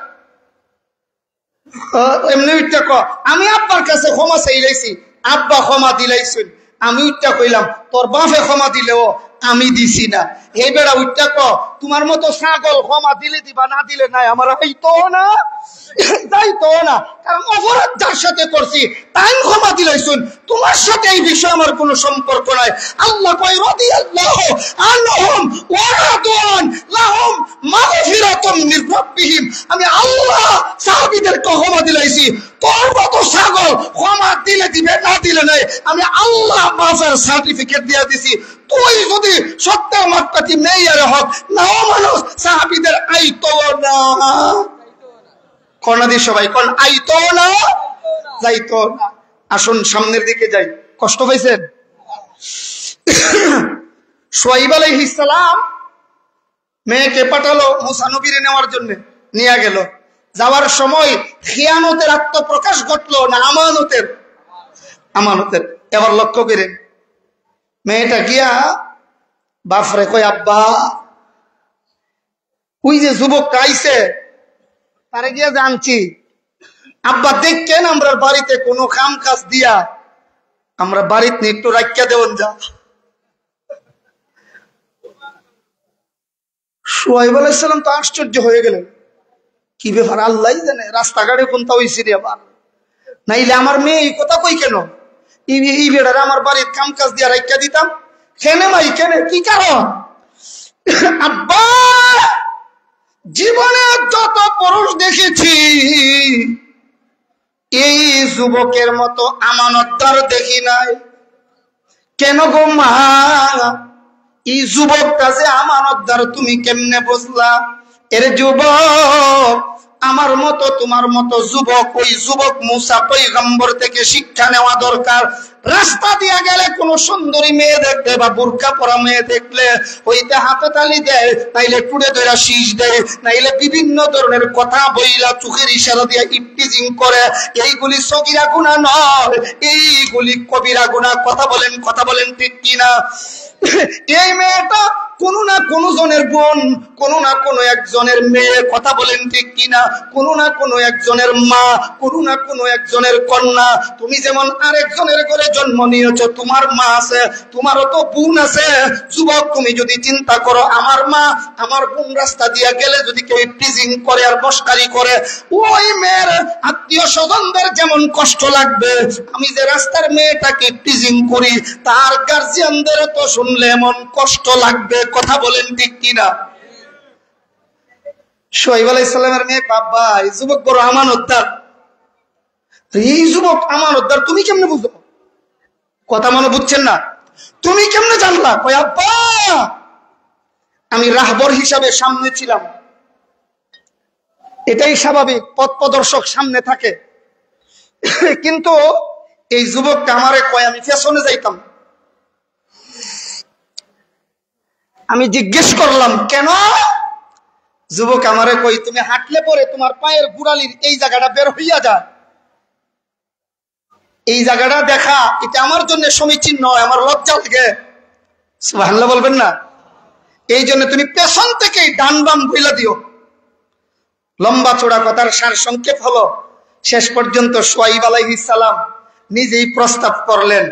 এমনি উঠতে ক আমি আব্বার কাছে ক্ষমা চাইলাইছি, আব্বা ক্ষমা দিলাইছেন। আমি উঠটা কইলাম তোর বাপে ক্ষমা দিলেও আমি দিছি না। এই বেড়া উঠটা ক তোমার মতো ছাগল ক্ষমা দিলে দিবা, না দিলে নাই, আমার হইতো না যাইতো না, কারণ অপরাধ যার সাথে করছি তাই ক্ষমা দিলাইছেন, তোমার সাথে এই বিষয়ে আমার কোনো সম্পর্ক নাই। আল্লাহ কয় রাদিয়াল্লাহু আনহুম ওয়া রাদওয়ান লাহুম মাগফিরাতুম মির রাব্বিহিম, আমি আল্লাহ সাহাবীদেরকে ক্ষমা দিলাইছি, তোর মতো ছাগল ক্ষমা দিলে দিবে, না দিলে নাই, আমি আল্লাহ মাফের সার্টিফিকেট দিয়ে দিছি। তুই যদি সত্যের মাপকাঠি মেয়ারে হক নাও মানুষ সাহাবীদের আইতো না, কর্ণা দিয়ে সবাই কোন আইতো না যাইতো না। আসুন সামনের দিকে যাই। কষ্ট পাইছেন? শুআয়ব আলাইহিস সালাম মেয়েকে পাঠালো মুসা নবীরে নেওয়ার জন্য, নিয়ে গেল। যাওয়ার সময় খিয়ানতের আত্মপ্রকাশ ঘটলো না আমানতের? আমানতের। এবার লক্ষ্য করেন, মেয়েটা গিয়া বাপরে কই আব্বা ওই যে যুবকটা আইছে তারে গিয়া জানছি, আব্বা দেখেন আমরা বাড়িতে কোনো কাম কাজ দিয়া আমরা বাড়িতে একটু রাখিয়া দেওয়ান যা। শুআয়ব আলাইহিস সালাম তো আশ্চর্য হয়ে গেলেন, কি ব্যাপার আল্লাহ জানে, রাস্তাঘাটে কোনটা হইছে রে আবার, নাইলে আমার মেয়ে এই কথা কই কেন, এই বেড়ারে আমার বাড়ির কাম কাজ দিয়া রাখিয়া দিতাম কেন মাই, কেন কি কারণ? আব্বা জীবনে যত পুরুষ দেখেছি এই যুবকের মতো আমানতদার দেখি নাই। কেন গো মা, এই যুবকটা যে আমানতদার তুমি কেমনে বুঝলা? এর যুবক আমার মতো তোমার মতো যুবক, ওই যুবক মুসা পয়গম্বর থেকে শিক্ষা নেওয়া দরকার। রাস্তা দিয়া গেলে কোন সুন্দরী মেয়ে দেখলে বা বোরকা পরা মেয়ে দেখলে ওইটা হাতে তালি দেয়, নাইলে টুড়ে ধরে শীষ দেয়, নাইলে বিভিন্ন ধরনের কথা বইলা চোখের ইশারা দিয়ে ইপটিজিং করে। এইগুলি সগীরা গুনাহ নয়, এইগুলি কবিরা গুনাহ। কথা বলেন ঠিক কিনা? এই মেয়েটা কোনো না কোনো জনের বোন, কোনো না কোনো একজনের মেয়ে, কথা বলেন ঠিক কিনা? কোনো না কোনো একজনের মা, কোনো না কোনো একজনের কন্যা। তুমি যেমন আরেকজনের ঘরে জন্ম নিয়েছো, তোমার মা আছে, তোমারও তো বোন আছে। যুবক তুমি যদি চিন্তা করো, আমার মা আমার বোন রাস্তা দিয়ে গেলে যদি কেউ টিজিং করে আর মস্কারি করে, ওই মেয়ের আত্মীয় স্বজনদের যেমন কষ্ট লাগবে, আমি যে রাস্তার মেয়েটাকে টিজিং করি তার গার্জিয়ানদের তো শুনলে এমন কষ্ট লাগবে। কথা বলেন ঠিক কিনা? শুআয়ব আলাইহিস সালামের মেয়ে বাবা এই যুবক বড় আমানতদার, এই যুবক আমানতদার তুমি কেমনে বুঝো? কথা মনে বুঝছেন না? তুমি কেমনে জানলা? কই আব্বা আমি রাহবর হিসাবে সামনে ছিলাম, এটাই স্বাভাবিক, পথ প্রদর্শক সামনে থাকে, কিন্তু এই যুবকটা আমারে কয় আমি পেছনে যাইতাম। আমি জিজ্ঞেস করলাম কেন? যুবক আমারে কই তুমি হাঁটলে পরে তোমার পায়ের গুড়ালির এই জায়গাটা বের হইয়া যায়, এই জায়গাটা দেখা এটা আমার জন্য সমীচীন নয়, আমার লজ্জা লাগে। সুবহানাল্লাহ বলবেন না? এই জন্য তুমি পেছন থেকেই ডান বাম বইলা দিও। লম্বা চোড়া কথার সার সংক্ষেপ হলো, শেষ পর্যন্ত শুআয়ব আলাইহিস সালাম নিজেই প্রস্তাব করলেন,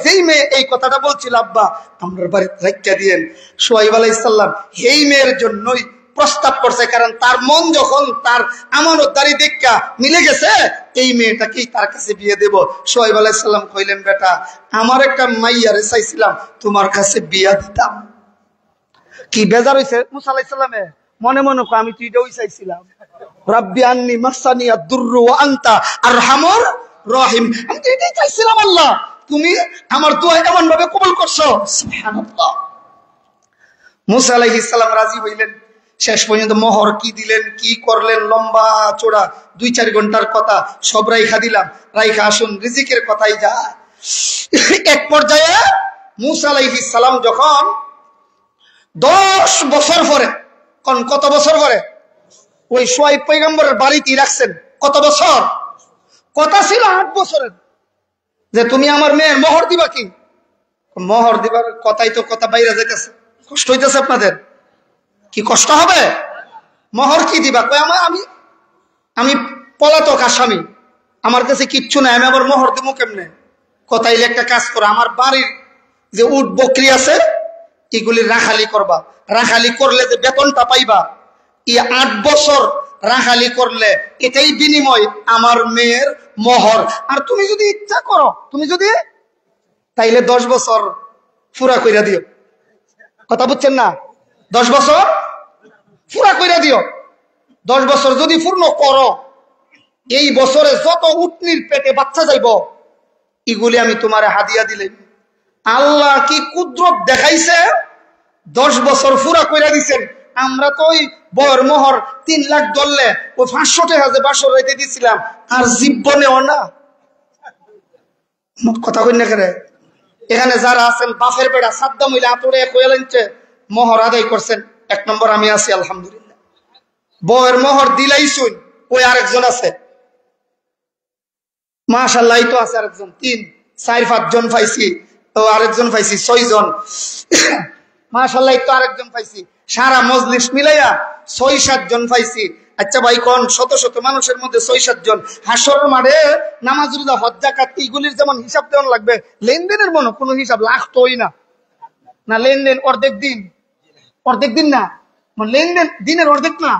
যেই মেয়ে এই কথাটা বলছিল আব্বা আমার বাড়িতে রাখিয়া দিয়েন, শুআয়ব আলাইহিস সালাম এই মেয়ের জন্যই প্রস্তাব করছে, কারণ তার মন যখন তার আমানতদারি দেখা মিলে গেছে, এই মেয়েটাকেই তার কাছে বিয়ে দেব। শুআয়ব আলাইহিস সালাম কইলেন, বেটা আমার একটা মাইয়ারে চাইছিলাম, তোমার কাছে বিয়া দিতাম। কি বেজার হইছে মুসা আলাইহিস সালামে, মনে মনে আমি তো এটাই চাইছিলাম, রাব্বি আন্নী মাসানি আদ-দুররু ওয়া আনতা আরহামুর রহিম, আমি তো এটাই চাইছিলাম আল্লাহ, তুমি আমার দোয়া এমন ভাবে কবুল করছো, সুবহানাল্লাহ। মুসা আলাইহিস সালাম রাজি হইলেন। শেষ পর্যন্ত মোহর কি দিলেন, কি করলেন, লম্বা চোড়া 2-4 ঘন্টার কথা, সব রাইখা দিলাম, রাইখা আসুন রিজিকের কথাই যায়। এক পর্যায়ে মুসা আলাইহিস সালাম যখন 10 বছর পরে, কত বছর পরে ওই শুআয়ব পয়গম্বরের বাড়িতে রাখছেন, কত বছর, কথা ছিল 8 বছরের, যে তুমি আমার মেয়ের মোহর দিবা। কি মোহর দিবার কথাই তো কথা বাইরে যাইতেছে, কষ্ট হইতেছে আপনাদের, কি কষ্ট হবে? মোহর কি দিবা? আমি পলাতক আসামি, আমার কাছে কিচ্ছু নাই, আমি আবার মোহর দিব কেমনে? কথাইলে একটা কাজ করো, আমার বাড়ির যে উট বকরি আছে এগুলি রাখালি করবা, রাখালি করলে যে বেতনটা পাইবা, এই 8 বছর রাখালি করলে এটাই বিনিময় আমার মেয়ের মোহর। আর তুমি যদি ইচ্ছা করো, তুমি যদি তাইলে 10 বছর পুরা কইরা দিও। কথা বুঝছেন না? 10 বছর পুরা কইরা দিও। 10 বছর যদি পূর্ণ করো, এই বছরে যত উটনির পেটে বাচ্চা যাইব এগুলি আমি তোমার হাদিয়া দিলে। আল্লাহ কি কুদরত দেখাইছে, 10 বছর পুরা কইরা দিছেন। আমরা তো ওই বয়ের মোহর 3 লাখ ধরলে ওই 500 টাকা যে বাসর রাইতে দিছিলাম আর জীবনেও না। কথা কই না কেন? এখানে যারা আছেন বাফের বেড়া সাদ্দাম হইলে আতরে কইলেনছে মোহর আদায় করছেন, 1 নম্বর আমি আছি আলহামদুলিল্লাহ। বয়ের মোহর দিলাইছুন, ওই আরেকজন আছে মাশাআল্লাহ, তো আছে আরেকজন, 3, 4, 5 জন পাইছি, তো আরেকজন পাইছি 6 জন মাশাআল্লাহ, তো আরেকজন পাইছি, সারা মজলিস মিলাইয়া 6-7 জন পাইছি। আচ্ছা ভাই কোন শত শত মানুষের মধ্যে 6-7 জন হাসরের মাঠে নামাজ রোজা হজ যাকাত এগুলির যেমন হিসাব দেওয়া লাগবে, লেনদেনের মনে কোনো হিসাব লাখ তোই না, না লেনদেন অর্ধেক দিন না, লেনদেন দিনের অর্ধেক না,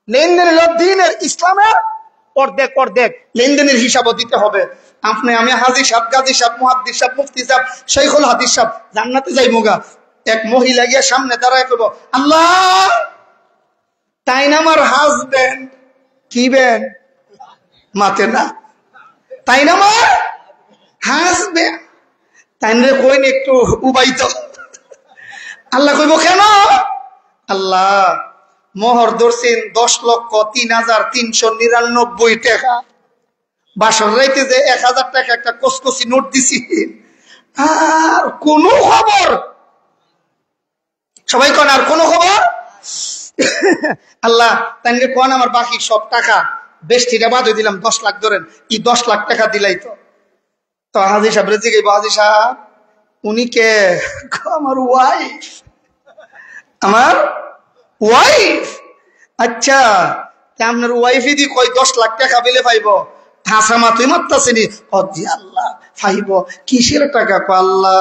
লেনদেন দিনের ইসলামের অর্ধেক লেনদেনের হিসাবও দিতে হবে। আমি হাজী সাহেব, গাজী সাহেব, মুহাদ্দিস সাহেব, মুফতি সাহেব, শাইখুল হাদিস সাহেব জান্নাতে যাই মোগা, এক মহিলা গিয়া সামনে দাঁড়ায় কইব, আল্লাহ তাই না আমার হাজবেন্ড, কি বেন মাতে না, তাই না আমার হাজবেন্ড, তাই না কইন একটু উবাইত। আল্লাহ কইব কেন? আল্লাহ মোহর ধরছেন 10,03,399 টাকা, বাসর রাইতে যে 1000 টাকা একটা কসকসি নোট দিছি, আর কোন খবর, সবাই কোন আর কোন খবর? আল্লাহ তাই কোন আমার বাকি সব টাকা বেশিটা বাদ দিলাম, 10 লাখ ধরেন, এই 10 লাখ টাকা দিলাই তো হাজী সাহেব রেজি গেব, হাজী সাহেব উনি কে? আমার ওয়াইফ, আমার ওয়াইফ। আচ্ছা আপনার ওয়াইফই দি কই 10 লাখ টাকা পেলে পাইব? হাসামা তুই মারতাছিনি? আল্লাহ পাইব কিসের টাকা? আল্লাহ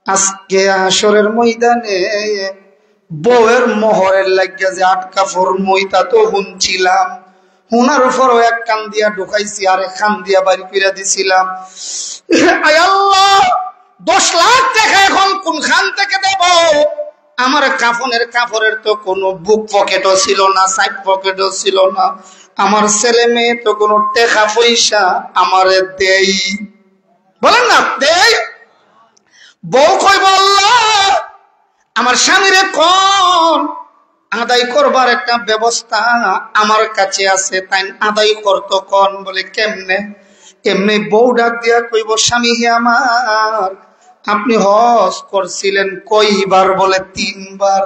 আজকে আসরের ময়দানে বউয়ের মোহরের লাগিয়া যে 8 কাপড় মইতা তো শুনছিলাম, হুনার উপরও 1 কান দিয়া ঢুকাইছি আর 1 কান দিয়া বাড়ি ফিরা দিছিলাম। আয় আল্লাহ 10 লাখ টাকা এখন কোন খান থেকে দেব? আমার কাপড়ের তো কোনো বুক পকেটও ছিল না, সাইড পকেটও ছিল না, আমার ছেলে মেয়ে তো কোনো টাকা পয়সা আমারে দেই, বলেন না দেই। বউ কইব আল্লাহ আমার স্বামীরে কোন আদায় করবার একটা ব্যবস্থা আমার কাছে আছে, তাই আদায় করতো কোন? বলে কেমনে? এমনি বউ ডাক দিয়া কইব, স্বামী হে আমার আপনি হজ করছিলেন কয়বার? বলে 3 বার।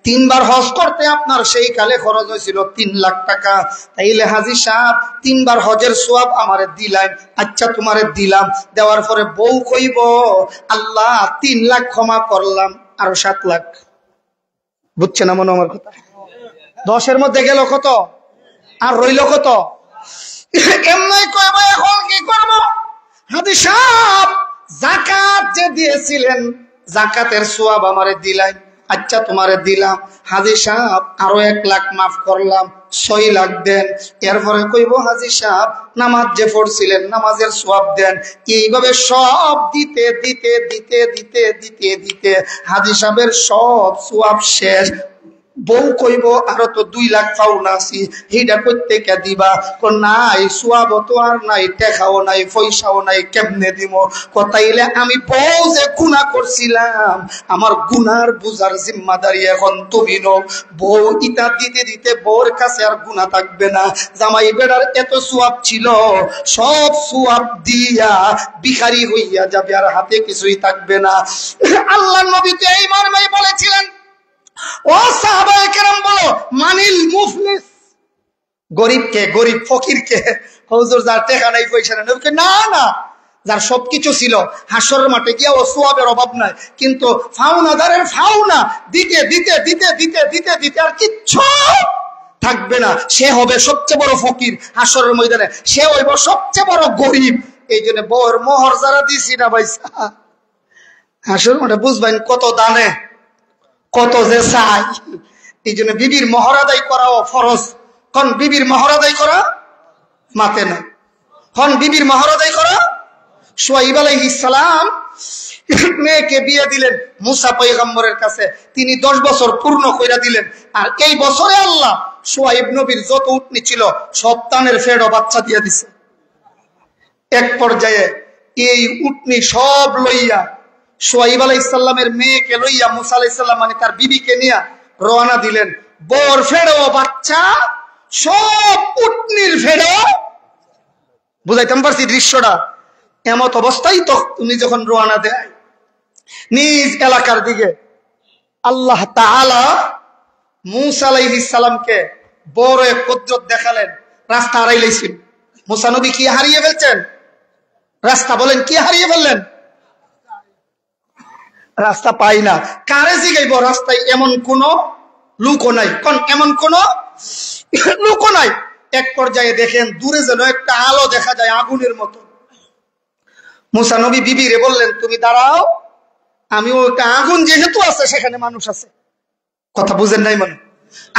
3 বার হজ করতে আপনার সেই কালে খরচ হয়েছিল 3 লাখ টাকা। তাইলে হাজী সাহেব 3 বার হজের সওয়াব আমারে দিলেন। আচ্ছা তোমারে দিলাম, দেওয়ার পরে বউ কইব আল্লাহ 3 লাখ ক্ষমা করলাম, আরো 7 লাখ। বুঝছে না মনে আমার কথা? 10-এর মধ্যে গেল কত আর রইল কত? এমনি কইব এখন কি করব? হাজী সাহেব যাকাত যে দিয়েছিলেন যাকাতের সওয়াব আমারে দিলাই। আচ্ছা তোমারে দিলাম হাজী সাহেব, আরো 1 লাখ মাফ করলাম, 6 লাখ দেন। এরপরে কইব হাজী সাহেব নামাজ যে পড়ছিলেন নামাজের সওয়াব দেন। এইভাবে সব দিতে দিতে দিতে দিতে দিতে দিতে হাজী সাহেবের সব সওয়াব শেষ। বউ কইব আরো তো 2 লাখ পাওনা আছি, এইটা করতে কে দিবা? নাই সওয়াব তো আর নাই, টাকাও নাই, পয়সাও নাই, কেমনে দিব? কথাইলে আমি বউ যে গুনাহ করছিলাম আমার গুনার বুঝার জিম্মাদারি এখন তুমি নও। বউ ইটা দিতে দিতে বউর কাছে আর গুনাহ থাকবে না। জামাই বেড়ার এত সওয়াব ছিল সব সওয়াব দিয়া ভিখারি হইয়া যাবে, আর হাতে কিছুই থাকবে না। আল্লাহর নবী তো এই মর্মেই বলেছিলেন, ও সাহাবায়ে কেরাম বলো মানিল মুফলিস, গরিবকে, গরিব ফকিরকে। হুজুর যার টাকা নাই পয়সা নাই, না না, যার সবকিছু ছিল হাসরের মাঠে গিয়া ও সওয়াবের অভাব নাই, কিন্তু ফাওনাদারের ফাওনা দিতে দিতে দিতে দিতে দিতে দিতে আর কিচ্ছু থাকবে না, সে হবে সবচেয়ে বড় ফকির হাসরের ময়দানে, সে হইব সবচেয়ে বড় গরিব। এই জন্য বউর মোহর যারা দিছি না ভাইসা হাসরের মাঠে বুঝবেন কত দানে কত যে চাই। এই জন্য বিবির মোহর আদায় করাও ফরজ। কোন বিবির মোহর আদায় করা মাতে না, কোন বিবির মোহর আদায় করা। শুআয়ব আলাইহিস সালাম মেয়েকে বিয়ে দিলেন মুসা পয়গম্বরের কাছে, তিনি 10 বছর পূর্ণ কইরা দিলেন। আর এই বছরে আল্লাহ শুআয়ব নবীর যত উটনি ছিল সব তানের ফেড়ো বাচ্চা দিয়ে দিছে। এক পর্যায়ে এই উটনি সব লইয়া শুআয়ব আলাইহিস সালামের মেয়েকে লইয়া মুসা আলাইহিস সালাম মানে তার বিবিকে নিয়ে রওনা দিলেন। বর ফেড়ো বাচ্চা সব উটনির ফেড়ো। বুঝাইতাম পারছি দৃশ্যটা? এমত অবস্থায় তো উনি যখন রওনা দেয় নিজ এলাকার দিকে, আল্লাহ তাআলা মুসা আলাইহিস সালামকে বড় এক কুদরত দেখালেন। রাস্তা হারাইলেছেন মুসা নবী, কি হারিয়ে ফেলছেন? রাস্তা বলেন কি হারিয়ে ফেললেন? রাস্তা পাই না। কারে জিগাইব? রাস্তায় এমন কোন লুকও নাই, কোন এমন কোন লুকও নাই। এক পর্যায়ে দেখেন দূরে যেন একটা আলো দেখা যায় আগুনের মতো। মুসা নবী বিবিরে বললেন তুমি দাঁড়াও, আমি ওটা আগুন যেহেতু আছে সেখানে মানুষ আছে। কথা বুঝেন নাই? মানে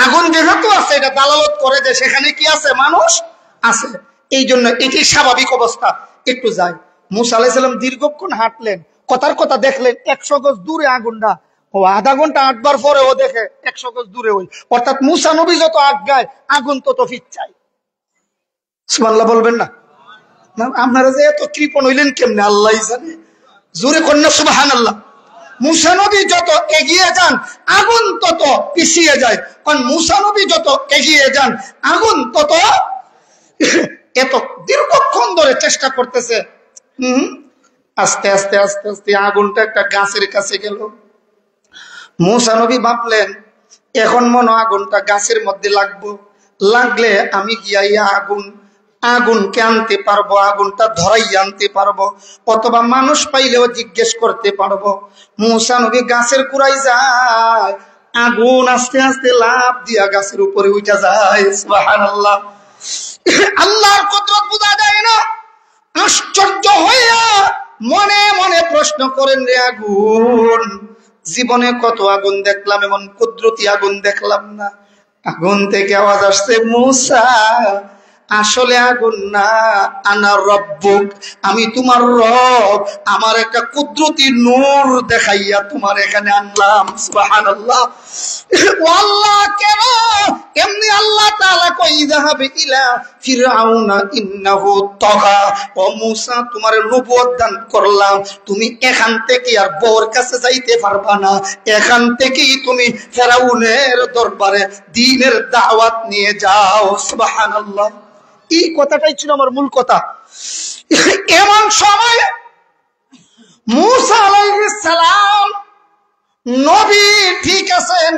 আগুন যেহেতু আছে এটা দালালত করে যে সেখানে কি আছে? মানুষ আছে। এই জন্য এটি স্বাভাবিক অবস্থা, একটু যাই। মুসা আলাইহিস সালাম দীর্ঘক্ষণ হাঁটলেন, কথার কথা দেখলেন 100 গজ দূরে আগুনটা। ও আধা ঘন্টা হাঁটবার পরে ও দেখে 100 গজ দূরে ওই, অর্থাৎ মুসা নবী যত আজ্ঞায় আগুন তত ফিচ্ছায়। সুবহানাল্লাহ বলবেন না? আপনারা যে এত কৃপণ হইলেন কেমনে আল্লাহই জানে। জোরে কন্যা সুবহানাল্লাহ। মুসা নবী যত এগিয়ে যান আগুন তত পিছিয়ে যায়, কারণ মুসা নবী যত এগিয়ে যান আগুন তত। এত দীর্ঘক্ষণ ধরে চেষ্টা করতেছে, আস্তে আস্তে আস্তে আস্তে আগুনটা একটা গাছের কাছে গেল। মুসা নবী ভাবলেন এখন মনে আগুনটা গাছের মধ্যে লাগবো, লাগলে আমি গিয়া আগুনকে আনতে পারবো, আগুনটা ধরাই আনতে পারবো, অথবা মানুষ পাইলেও জিজ্ঞেস করতে পারবো। মুসা নবী গাছের কুড়াই যায়, আগুন আস্তে আস্তে লাফ দিয়া গাছের উপরে উঠা যায়। সুবহানাল্লাহ। আল্লাহর কুদরত বোঝা যায় না। আশ্চর্য হইয়া মনে মনে প্রশ্ন করেন, রে আগুন, জীবনে কত আগুন দেখলাম, এমন কুদরতি আগুন দেখলাম না। আগুন থেকে আওয়াজ আসছে, মুসা আসলে আগুন না, আনা রব্বুক, আমি তোমার রব, আমার একটা কুদরতি নূর দেখাইয়া তোমার এখানে আনলাম। সুবহানাল্লাহ। আল্লাহ কেন এমনি? আল্লাহ তাআলা কই যাহাবে ইলা ফিরআউনা ইন্নাহু তাগা, ও মুসা তোমার নবুয়ত দান করলাম, তুমি এখান থেকে আর বউর কাছে যাইতে পারবা না, এখান থেকেই তুমি ফিরআউনের দরবারে দ্বীনের দাওয়াত নিয়ে যাও। সুবহানাল্লাহ। এই কথাটাই ছিল আমার মূল কথা। এমন সময় মুসা আলাইহিস সালাম নবী ঠিক আছেন,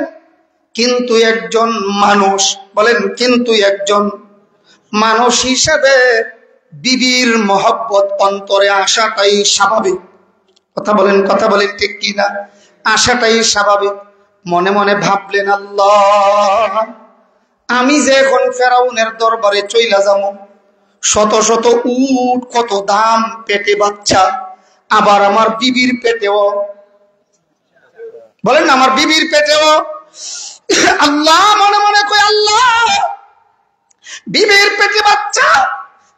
কিন্তু একজন মানুষ, বলেন কিন্তু একজন মানুষ হিসেবে বিবির মহব্বত অন্তরে আসাটাই স্বাভাবিক। কথা বলেন ঠিক কিনা? আসাটাই স্বাভাবিক। মনে মনে ভাবলেন, আল্লাহ আমি যে এখন ফেরাউনের দরবারে চইলা যাবো, শত শত উট, কত দাম, পেটে বাচ্চা। আবার আমার বিবির পেটেও, বলেন না, আমার বিবির পেটেও। আল্লাহ মনে মনে কই, আল্লাহ বিবির পেটে বাচ্চা,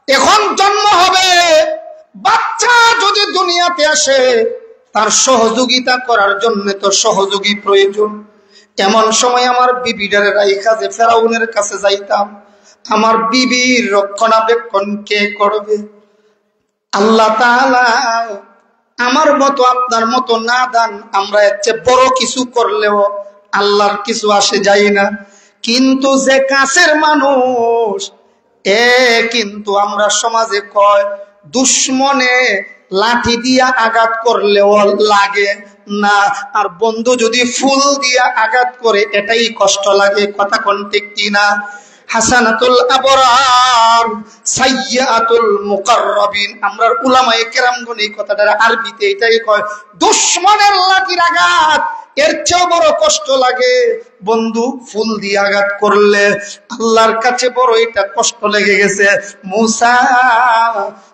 এখন জন্ম হবে, বাচ্চা যদি দুনিয়াতে আসে তার সহযোগিতা করার জন্য তো সহযোগী প্রয়োজন। এমন সময় আমার বিবিটারে রাইখা যে ফেরাউনের কাছে যাইতাম, আমার বিবির রক্ষণাবেক্ষণ কে করবে? আল্লাহ তাআলা আমার মতো আপনার মতো নাদান, আমরা এর চেয়ে বড় কিছু করলেও আল্লাহর কিছু আসে যায় না। কিন্তু যে কাছের মানুষ, কিন্তু আমরা সমাজে কয় দুশ্মনে লাঠি দিয়া আঘাত করলেও লাগে না, আর বন্ধু যদি ফুল দিয়া আঘাত করে এটাই কষ্ট লাগে। কথা কোন ঠিক কিনা? হাসানাতুল আবরার সাইয়্যাতুল মুকাররাবিন, আমরা উলামায়ে কেরামগণ এই কথাটা আরবিতে এটাই কয়, দুশ্মনের লাঠির আঘাত এর চেয়ে বড় কষ্ট লাগে বন্ধু ফুল দিয়ে আঘাত করলে। আল্লাহর কাছে বড় এটা কষ্ট লেগে গেছে। মূসা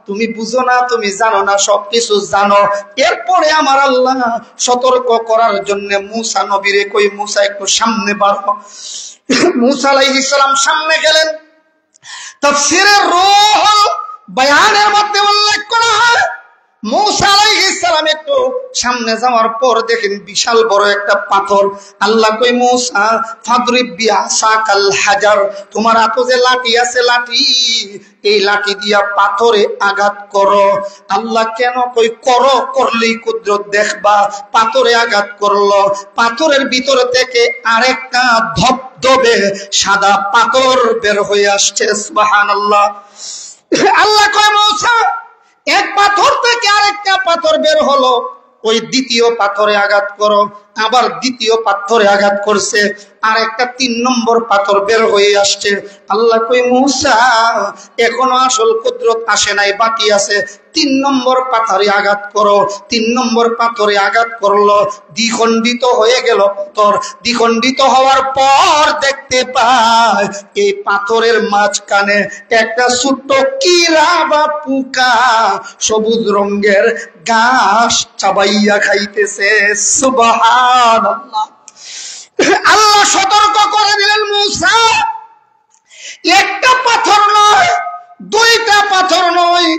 তুমি বুঝো না, তুমি জানো না, সবকিছু জানো। এরপরে আমার আল্লাহ সতর্ক করার জন্য মূসা নবীরে কই, মূসা একটু সামনে বাড়ো। মূসা আলাইহিস সালাম সামনে গেলেন। তাফসীরে রূহুল বায়ানের মধ্যে উল্লেখ করা হয়, মূসা আলাইহিস সালাম একটু সামনে যাওয়ার পর দেখেন বিশাল বড় একটা পাথর। আল্লাহ কই, মূসা ফাদরিব বিআসাকাল হাজার, তোমার হাতে যে লাঠি আছে, লাঠি, এই লাঠি দিয়া পাথরে আঘাত করো। আল্লাহ কেন কই করো? করলেই কুদরত দেখবা। পাথরে আঘাত করলো, পাথরের ভিতর থেকে আরেকটা ধবধবে সাদা পাথর বের হয়ে আসছে। সুবহানাল্লাহ। আল্লাহ কয়, মূসা এক পাথর থেকে আরেকটা পাথর বের হলো, ওই দ্বিতীয় পাথরে আঘাত করো। আবার দ্বিতীয় পাথরে আঘাত করছে, আর একটা 3 নম্বর পাথর বের হয়ে আসছে। আল্লাহ কই, মূসা এখনো আসল কুদরত আসে নাই, বাকি আছে। 3 নম্বর পাথরে আঘাত করো। 3 নম্বর পাথরে আঘাত করলো, দ্বিখণ্ডিত হয়ে গেল পাথর। দ্বিখণ্ডিত হওয়ার পর দেখতে পায় এই পাথরের মাঝখানে একটা ছোট্ট কিরা বা পোকা সবুজ রঙের ঘাস চাবাইয়া খাইতেছে। সুবহানাল্লাহ। আল্লাহ সতর্ক করে দিলেন, মূসা একটা পাথর নয়, 2টা পাথর নয়,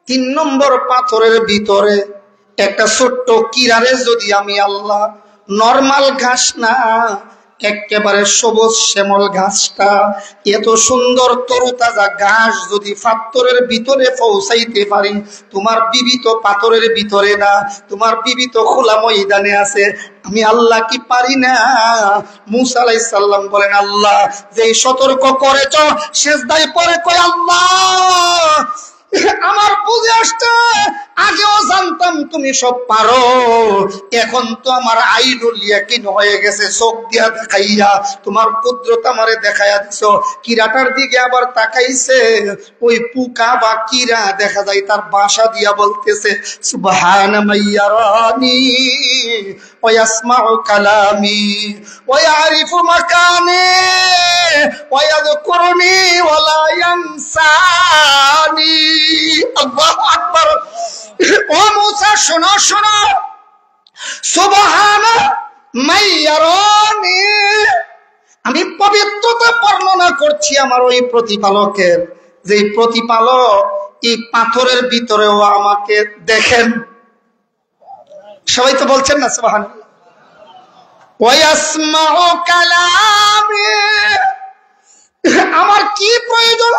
3 নম্বর পাথরের ভিতরে একটা ছোট্ট কিরারে যদি আমি আল্লাহ, নরমাল ঘাস না, একেবারে সবুজ শ্যামল ঘাসটা, এত সুন্দর তরুতাজা ঘাস যদি পাথরের ভিতরে পৌঁছাইতে পারি, তোমার বিবি তো পাথরের ভিতরে না, তোমার বিবি তো খোলা ময়দানে আছে, আমি আল্লাহ কি পারি না? মূসা আলাইহিস সালাম বলেন, আল্লাহ যেই সতর্ক করেছ, সিজদায় পড়ে কয়, আল্লাহ আমার বুঝে আসছে, আগেও জানতাম তুমি সব পারো, এখন তো আমার আইনুল ইয়াকিন হয়ে গেছে, চোখ দিয়া দেখাইয়া তোমার কুদরত আমারে দেখাইয়া দিছো। কিরাটার দিকে আবার তাকাইছে, ওই পোকা বা কিরা দেখা যায় তার বাসা দিয়া বলতেছে, সুবহানা মাইয়ারানি ওয়া ইয়াসমাউ কালামি ওয়া ইয়ারিফু মাকানি ওয়া ইয়াযকুরুনি ওয়া লা ইয়ানসানি। আল্লাহু আকবার। ও মূসা শোনো শোনো, সুবহানা মাইয়ারানি, আমি পবিত্রতা বর্ণনা করছি আমার ওই প্রতিপালকের, যে প্রতিপালক এই পাথরের ভিতরেও আমাকে দেখেন। সবাই তো বলছেন না সুবহানাল্লাহ। ওয়া ইয়াসমাউ কালামি, আমার কি প্রয়োজন,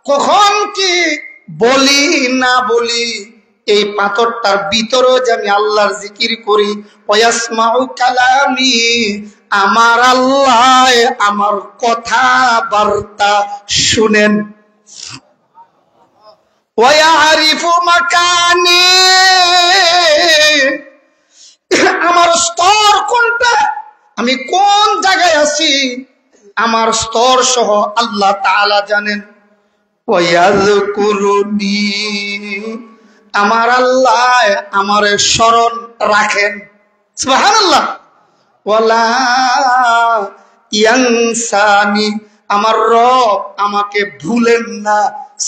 কখন কি বলি না বলি, এই পাথরটার ভিতরেও যে আমি আল্লাহর জিকির করি। ওয়া ইয়াসমাউ কালামি, আমার আল্লাহ আমার কথা বার্তা শুনেন। ওয়া ইয়ারিফু মাকানি, আমার স্তর কোনটা, আমি কোন জায়গায় আছি, আমার স্তর সহ আল্লাহ তাআলা জানেন। ওয়া ইয়াযকুরুনি, আমার আল্লাহ আমারে স্মরণ রাখেন। সুবহানাল্লাহ। ওয়ালা ইয়ানসানি, আমার রব আমাকে ভুলেন না।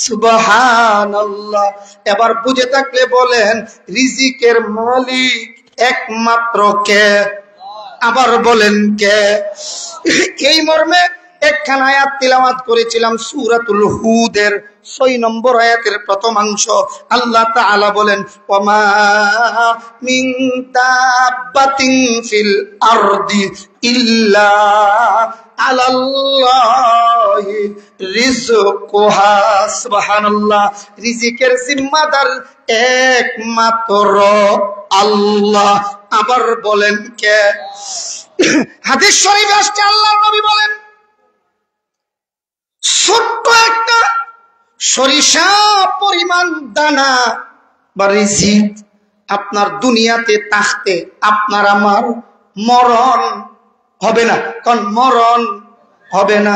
সুবহানাল্লাহ। এবার বুঝে থাকলে বলেন রিজিকের মালিক একমাত্র কে? আবার বলেন কে? এই মর্মে একখান আয়াত তিলাওয়াত করেছিলাম সূরাতুল হুদের ৬ নম্বর আয়াতের প্রথমাংশ। আল্লাহ তাআলা বলেন ওয়ামা মিন দাব্বাতিন ফিল আরদি ইল্লা আলাল্লাহি রিজকুহা। সুবহানাল্লাহ। রিজিকের জিম্মাদার একমাত্র আল্লাহ। আবার বলেন কে? হাদিস শরীফে আসছে আল্লাহর নবী বলেন ছোট্ট একটা সরিষা পরিমাণ দানা বা রিজিক আপনার দুনিয়াতে থাকতে আপনার আমার মরণ হবে না। কোন মরণ হবে না?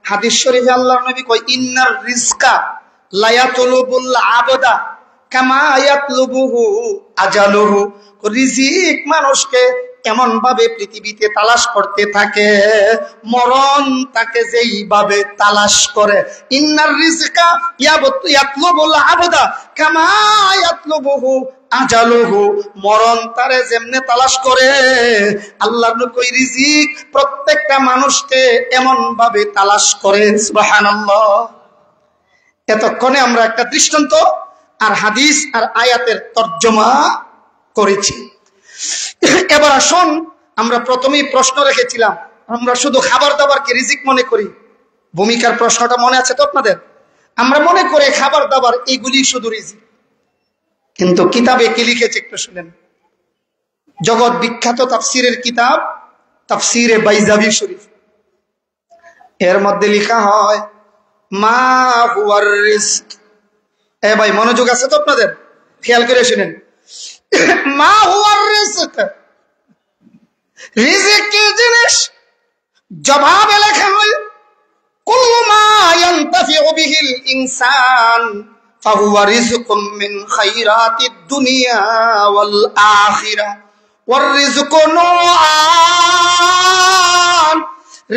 হাদিস শরীফে আল্লাহর নবী কয় ইন্নার রিজকা লা ইয়াতলুবুল আবদা কামা ইয়াতলুবুহু আজালুহু। রিজিক মানুষকে এমন ভাবে পৃথিবীতে তালাশ করতে থাকে মরণ তাকে যেইভাবে তালাশ করে। ইন্নার রিজকা ইয়াতলুবুল আবদা কামা ইয়াতলুবুহু আজালুহু। মরণ তারে যেমনে তালাশ করে আল্লাহর নবী রিজিক প্রত্যেকটা মানুষকে এমন ভাবে তালাশ করে। সুবহানাল্লাহ। এতক্ষণে আমরা একটা দৃষ্টান্ত আর হাদিস আর আয়াতের তর্জমা করেছি। এবার আসুন, আমরা প্রথমেই প্রশ্ন রেখেছিলাম আমরা শুধু খাবার দাবারকে রিজিক মনে করি। ভূমিকার প্রশ্নটা মনে আছে তো আপনাদের? আমরা মনে করি খাবার দাবার এগুলি শুধু রিজিক, কিন্তু কিতাবে কি লিখেছে একটু শুনেন। জগৎ বিখ্যাত তাফসিরের কিতাব তাফসিরে বাইজাবি শরীফ, এর মধ্যে লেখা হয় মা হুয়ার রিজক। এ ভাই মনোযোগ আছে তো আপনাদের? খেয়াল করে শুনেন। মা হুয়ার রিজক, রিজিক কি জিনিস? জবাবে লেখা হয় কুল্লু মা ইয়ানতাফিউ বিহিল ইনসান ফাহুয়া রিজকুম মিন খায়রাতিদ দুনিয়া ওয়াল আখিরাহ। ওয়ার রিজকু নওআন,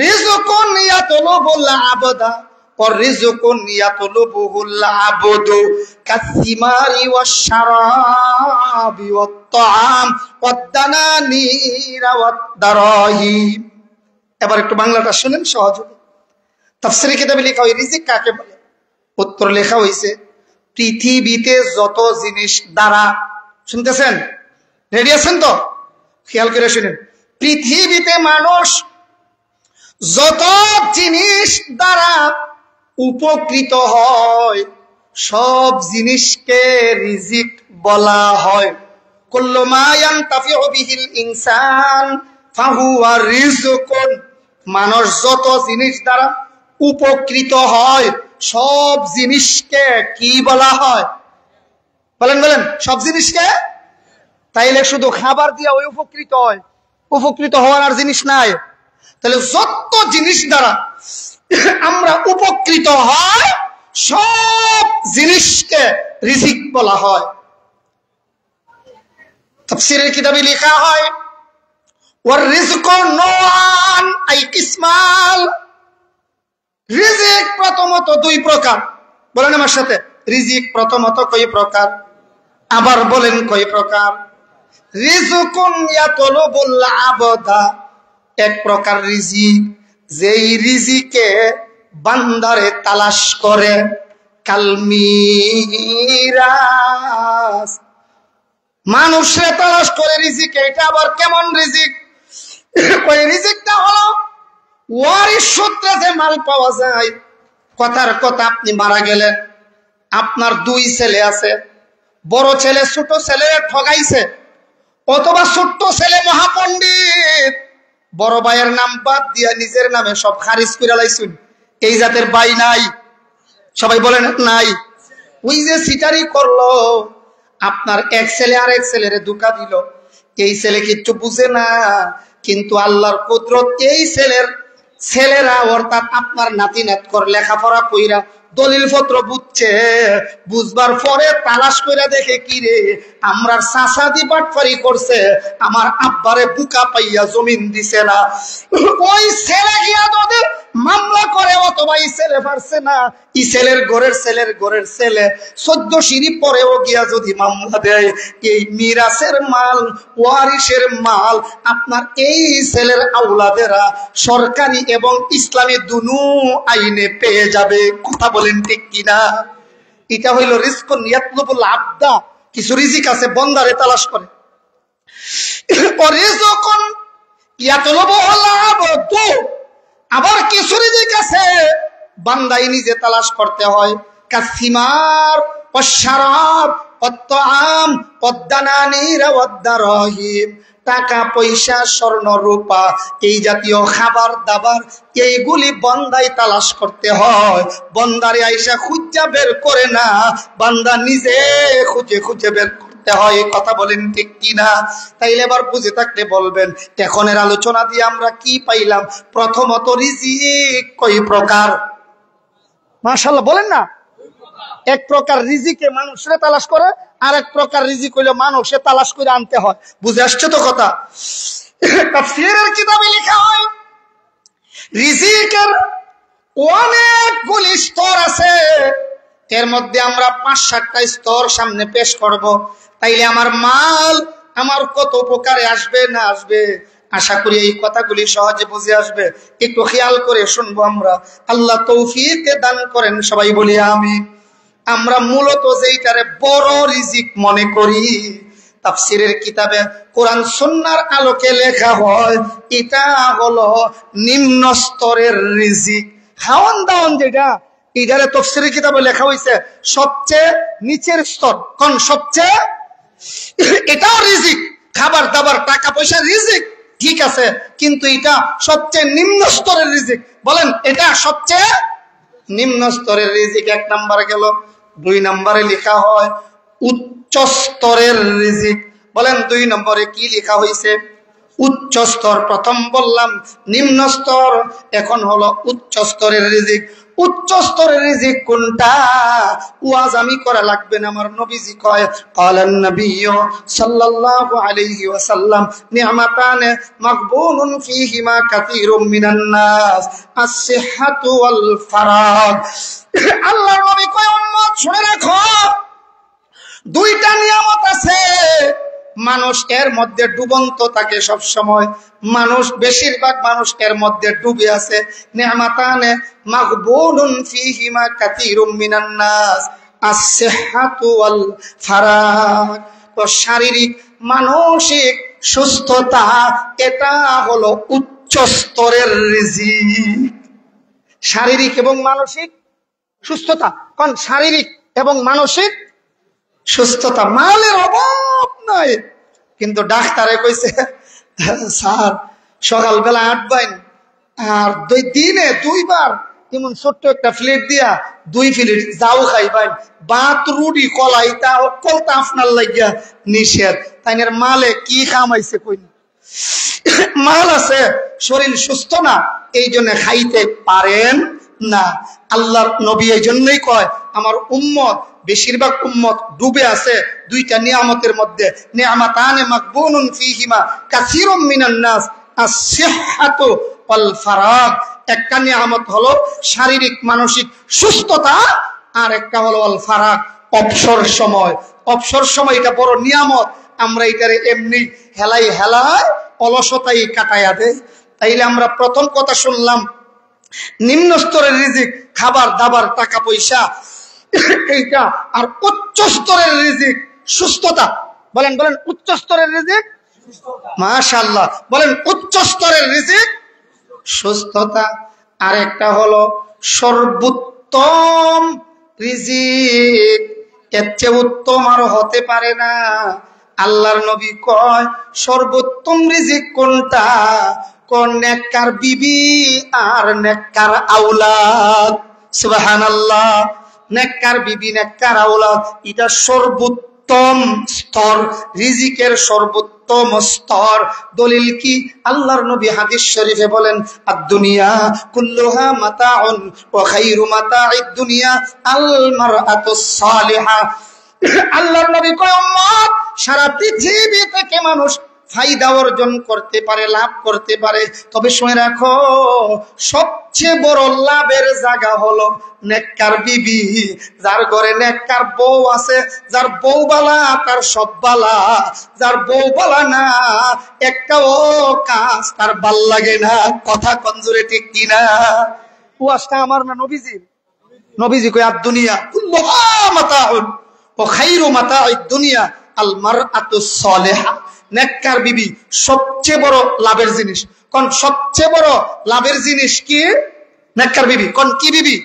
রিজকুন ইয়াতলুবুল আবদা ওয়ার রিজকুন ইয়াতলুবুল আবদু কাসসিমারি ওয়াশ শারাবি ওয়াত তাআম ওয়াদ দানানির ওয়াদ দারাহিম। এবার একটু বাংলাটা শুনেন সহজ হবে। তাফসীরে কিতাবে লেখা হয় রিজিক কাকে বলে? উত্তর লেখা হয়েছে পৃথিবীতে যত জিনিস দ্বারা, শুনতেছেন? রেডি আছেন তো? খেয়াল করে শুনেন। পৃথিবীতে মানুষ যত জিনিস দ্বারা উপকৃত হয় সব জিনিসকে রিজিক বলা হয়। কুল্লু মা ইয়ানতাফিউ বিহিল ইনসান ফাহুয়া রিজকুন। মানুষ যত জিনিস দ্বারা উপকৃত হয় সব জিনিসকে কি বলা হয়? বলেন বলেন, সব জিনিসকে? তাইলে শুধু খাবার দিয়া ওই উপকৃত হয়? উপকৃত হওয়ার আর জিনিস নাই। তাহলে যত জিনিস দ্বারা আমরা উপকৃত হয় সব জিনিসকে রিজিক বলা হয়। তাফসীরের কিতাবে লেখা হয় ওয়ার রিজকু নওআন আই কিসমাল। রিজিক প্রথমত দুই প্রকার। বলেন আমার সাথে, রিজিক প্রথমত কয় প্রকার? আবার বলেন কয় প্রকার? রিজকুন ইয়াতলুবুল আবদা, এক প্রকার রিজিক যেই রিজিকে বান্দারে তালাশ করে। কালমিরাস, মানুষে তালাশ করে রিজিক। এটা আবার কেমন রিজিক? ওই রিজিকটা হলো ওয়ারিশ সূত্রে যে মাল পাওয়া যায়। কথার কথা, আপনি মারা গেলেন, আপনার দুই ছেলে আছে, বড় ছেলে ছোট ছেলে ঠগাইছে, অথবা ছোট্ট ছেলে মহাপণ্ডিত, বড় ভাইয়ের নাম বাদ দিয়া নিজের নামে সব খারিজ করে লাইছুন। এই জাতের ভাই নাই? সবাই বলেন নাই। ওই যে সিটারি করলো, আপনার এক ছেলে আর এক ছেলেরে ধোঁকা দিল। এই ছেলে কিচ্ছু বুঝে না, কিন্তু আল্লাহর কুদরত এই ছেলেরা অর্থাৎ আপনার নাতি নাতকর লেখাপড়া কইরা দলিল পত্র বুঝছে, বুঝবার পরে তালাশ করে দেখে কি রে আমরা চাচাদি বাটফারি করছে, আমার আব্বারে বুকা পাইয়া জমিন দিছে না, ওই ছেলে গিয়া যদি মামলা করে অথবা এই ছেলে পারছে না, এই ছেলের ঘরের ছেলে 14 সিঁড়ি পরেও গিয়া যদি মামলা দেয়, এই মিরাসের মাল ওয়ারিসের মাল আপনার এই ছেলের আওলাদেরা সরকারি এবং ইসলামী দুনু আইনে পেয়ে যাবে। কথা বলেন ঠিক কিনা? এটা হইল রিজকুন ইয়াতলুবুল আবদা, কিছু রিজিক আছে বন্দারে তালাশ করে। রিজকুন ইয়াতলুবুল আবদু, আবার কিছু রিজিক আছে বান্দাই নিজে তালাশ করতে হয়। কাসিমার ওয়াশরাব ওয়াত্তাআম ওয়াদ্দানানির ওয়াদ্দারাহিম, টাকা পয়সা স্বর্ণ রূপা এই জাতীয় খাবার দাবার এইগুলি বন্দাই তালাশ করতে হয়। বন্দারে আইসা খুঁজা বের করে না, বান্দা নিজে খুঁজে খুঁজে বের করতে হয়। কথা বলেন ঠিক কিনা? তাইলে এবার বুঝে থাকলে বলবেন এখনের আলোচনা দিয়ে আমরা কি পাইলাম? প্রথমত রিজিক কয় প্রকার? মাশাআল্লাহ বলেন না। এক প্রকার রিজিকে মানুষরে তালাশ করে, আর এক প্রকার রিজিক হইলো মানুষে তালাশ করে আনতে হয়। বুঝে আসছে তো কথা? তাফসীরের কিতাবে লেখা হয় রিজিকের অনেকগুলি স্তর আছে, এর মধ্যে আমরা 5-7টা স্তর সামনে পেশ করব। তাইলে আমার মাল আমার কত উপকারে আসবে না আসবে, আশা করি এই কথাগুলি সহজে বুঝে আসবে। একটু খেয়াল করে শুনবো আমরা। আল্লাহ তৌফিক দান করেন, সবাই বলি আমিন। আমরা মূলত যেইটারে বড় রিজিক মনে করি, তাফসীরের কিতাবে কোরআন সুন্নাহর আলোকে লেখা হয় এটা হলো নিম্ন স্তরের রিজিক। খাওয়ান দাওয়ান যেটা, এটারে তাফসীরের কিতাবে লেখা হয়েছে সবচেয়ে নিচের স্তর। কোন সবচেয়ে? এটাও রিজিক, খাবার দাবার টাকা পয়সা রিজিক, ঠিক আছে, কিন্তু এটা সবচেয়ে নিম্ন স্তরের রিজিক। বলেন এটা সবচেয়ে নিম্ন স্তরের রিজিক। 1 নম্বরে গেল। 2 নম্বরে লেখা হয় উচ্চ স্তরের রিজিক। বলেন 2 নম্বরে কি লেখা হয়েছে? উচ্চ স্তর। প্রথম বললাম নিম্ন স্তর, এখন হলো উচ্চ স্তরের রিজিক। উচ্চ স্তরের রিজিক কোনটা? ওয়াজ আমি করা লাগবে না, আমার নবীজি কয় ক্বালান নবিয়্যু সাল্লাল্লাহু আলাইহি ওয়াসাল্লাম নি'মাতান মাগবুনুন ফীহিমা কাসীরুম মিনান নাস আস-সিহহাতু ওয়াল ফারাগ। আল্লাহর নবী কয় উম্মত শুনে রাখো, 2টা নিয়ামত আছে, মানুষ এর মধ্যে ডুবন্ত থাকে সব সময়, মানুষ বেশিরভাগ মানুষ এর মধ্যে ডুবে আছে। নি'মাতানে মাগবুনুন ফীহিমা কাসীরুম মিনান নাস আস-সিহহাতু ওয়াল ফারাগ। তো শারীরিক মানসিক সুস্থতা এটা হলো উচ্চ স্তরের রিজিক। শারীরিক এবং মানসিক সুস্থতা, কোন শারীরিক এবং মানসিক সুস্থতা। মালের অভাব নাই, কিন্তু ডাক্তারে কইছে স্যার সকালবেলা 8 বাইন আর দিনে 2 বার এমন ছোট্ট একটা প্লেট দিয়া 2 প্লেট যাও খাইবেন, ভাত রুটি কলাই তা অকলটা আপনার লাগিয়া নিষেধ। তাইনের মালে কি খামাইছে কই? মাল আছে, শরীর সুস্থ না, এই জন্য খাইতে পারেন না। আল্লাহর নবী এই জন্যই কয় আমার উম্মত, বেশিরভাগ উম্মত ডুবে আছে 2টা নিয়ামতের মধ্যে। নি'মাতানে মাগবুনুন ফীহিমা কাসীরুম মিনান নাস আস-সিহহাতু ওয়াল ফারাগ। একটা নিয়ামত হলো শারীরিক মানসিক সুস্থতা, আর একটা হলো আল ফারাগ, অবসর সময়। অবসর সময় এটা বড় নিয়ামত, আমরা এটারে এমনি হেলাই অলসতাই কাটাইয়া দেয়। তাইলে আমরা প্রথম কথা শুনলাম নিম্ন স্তরের রিজিক খাবার দাবার টাকা পয়সা এইটা, আর উচ্চ স্তরের রিজিক সুস্থতা। বলেন বলেন উচ্চ স্তরের রিজিক মাশাআল্লাহ, বলেন উচ্চ স্তরের রিজিক সুস্থতা। আর একটা হলো সর্বোত্তম রিজিক, এর চেয়ে উত্তম আর হতে পারে না। আল্লাহর নবী কয় সর্বোত্তম রিজিক কোনটা? কোন নেককার বিবি আর নেককার আওলাদ। সুবহানাল্লাহ। নেককার বিবি নেককার আওলাদ এটা সর্বোত্তম সর্বোত্তম স্তর, রিজিকের সর্বোত্তম স্তর। দলিল কি? আল্লাহর নবী হাদিস শরীফে বলেন, আদ-দুনিয়া কুল্লুহা মাতাউন ওয়া খায়রু মাতা'id দুনিয়া আল মারআতুস সালিহা। আল্লাহর নবী কয়, উম্মত, সারা পৃথিবী থেকে মানুষ ফায়দা অর্জন করতে পারে, লাভ করতে পারে, তবে শুনে রাখো, সবচেয়ে বড় লাভের জায়গা হলো নেককার বিবি। যার ঘরে নেককার বউ আছে, যার বউ বালা তার সব বালা, যার বউ বালা না একটাও কাজ তার ভাল লাগে না। কথা কঞ্জুরে ঠিক কিনা? ওয়াজটা আমার না নবীজির? নবীজি কয়, আদ-দুনিয়া কুল্লুহা মাতাউন ওয়া খায়রু মাতা'id দুনিয়া আল মারআতুস সালিহা। নেককার বিবি সবচেয়ে বড় লাভের জিনিস। কোন সবচেয়ে বড় লাভের জিনিস কি? নেককার বিবি। কোন কি বিবি?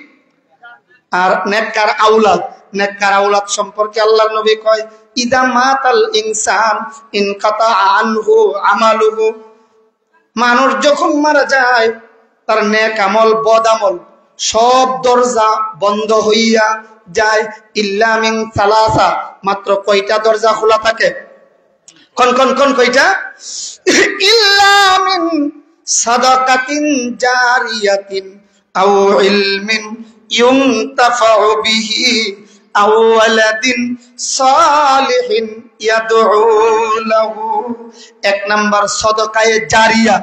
আর নেককার আওলাদ। নেককার আওলাদ সম্পর্কে আল্লাহর নবী কয়, ইদা মাতাল ইনসান ইনকাতা আনহু আমালুহু। মানুষ যখন মারা যায়, তার নেক আমল বদ আমল সব দরজা বন্ধ হইয়া যায়। ইল্লা মিন সালাসা, মাত্র কয়টা দরজা খোলা থাকে? কোন কোন কোন কয়টা? ইল্লা মিন সাদাকাতিন জারিয়াতিন আও ইলমিন ইউনতাফাউ বিহি আও ওয়ালাদিন সালিহিন ইয়াদউ লাহু। এক নাম্বার সাদাকায়ে জারিয়া।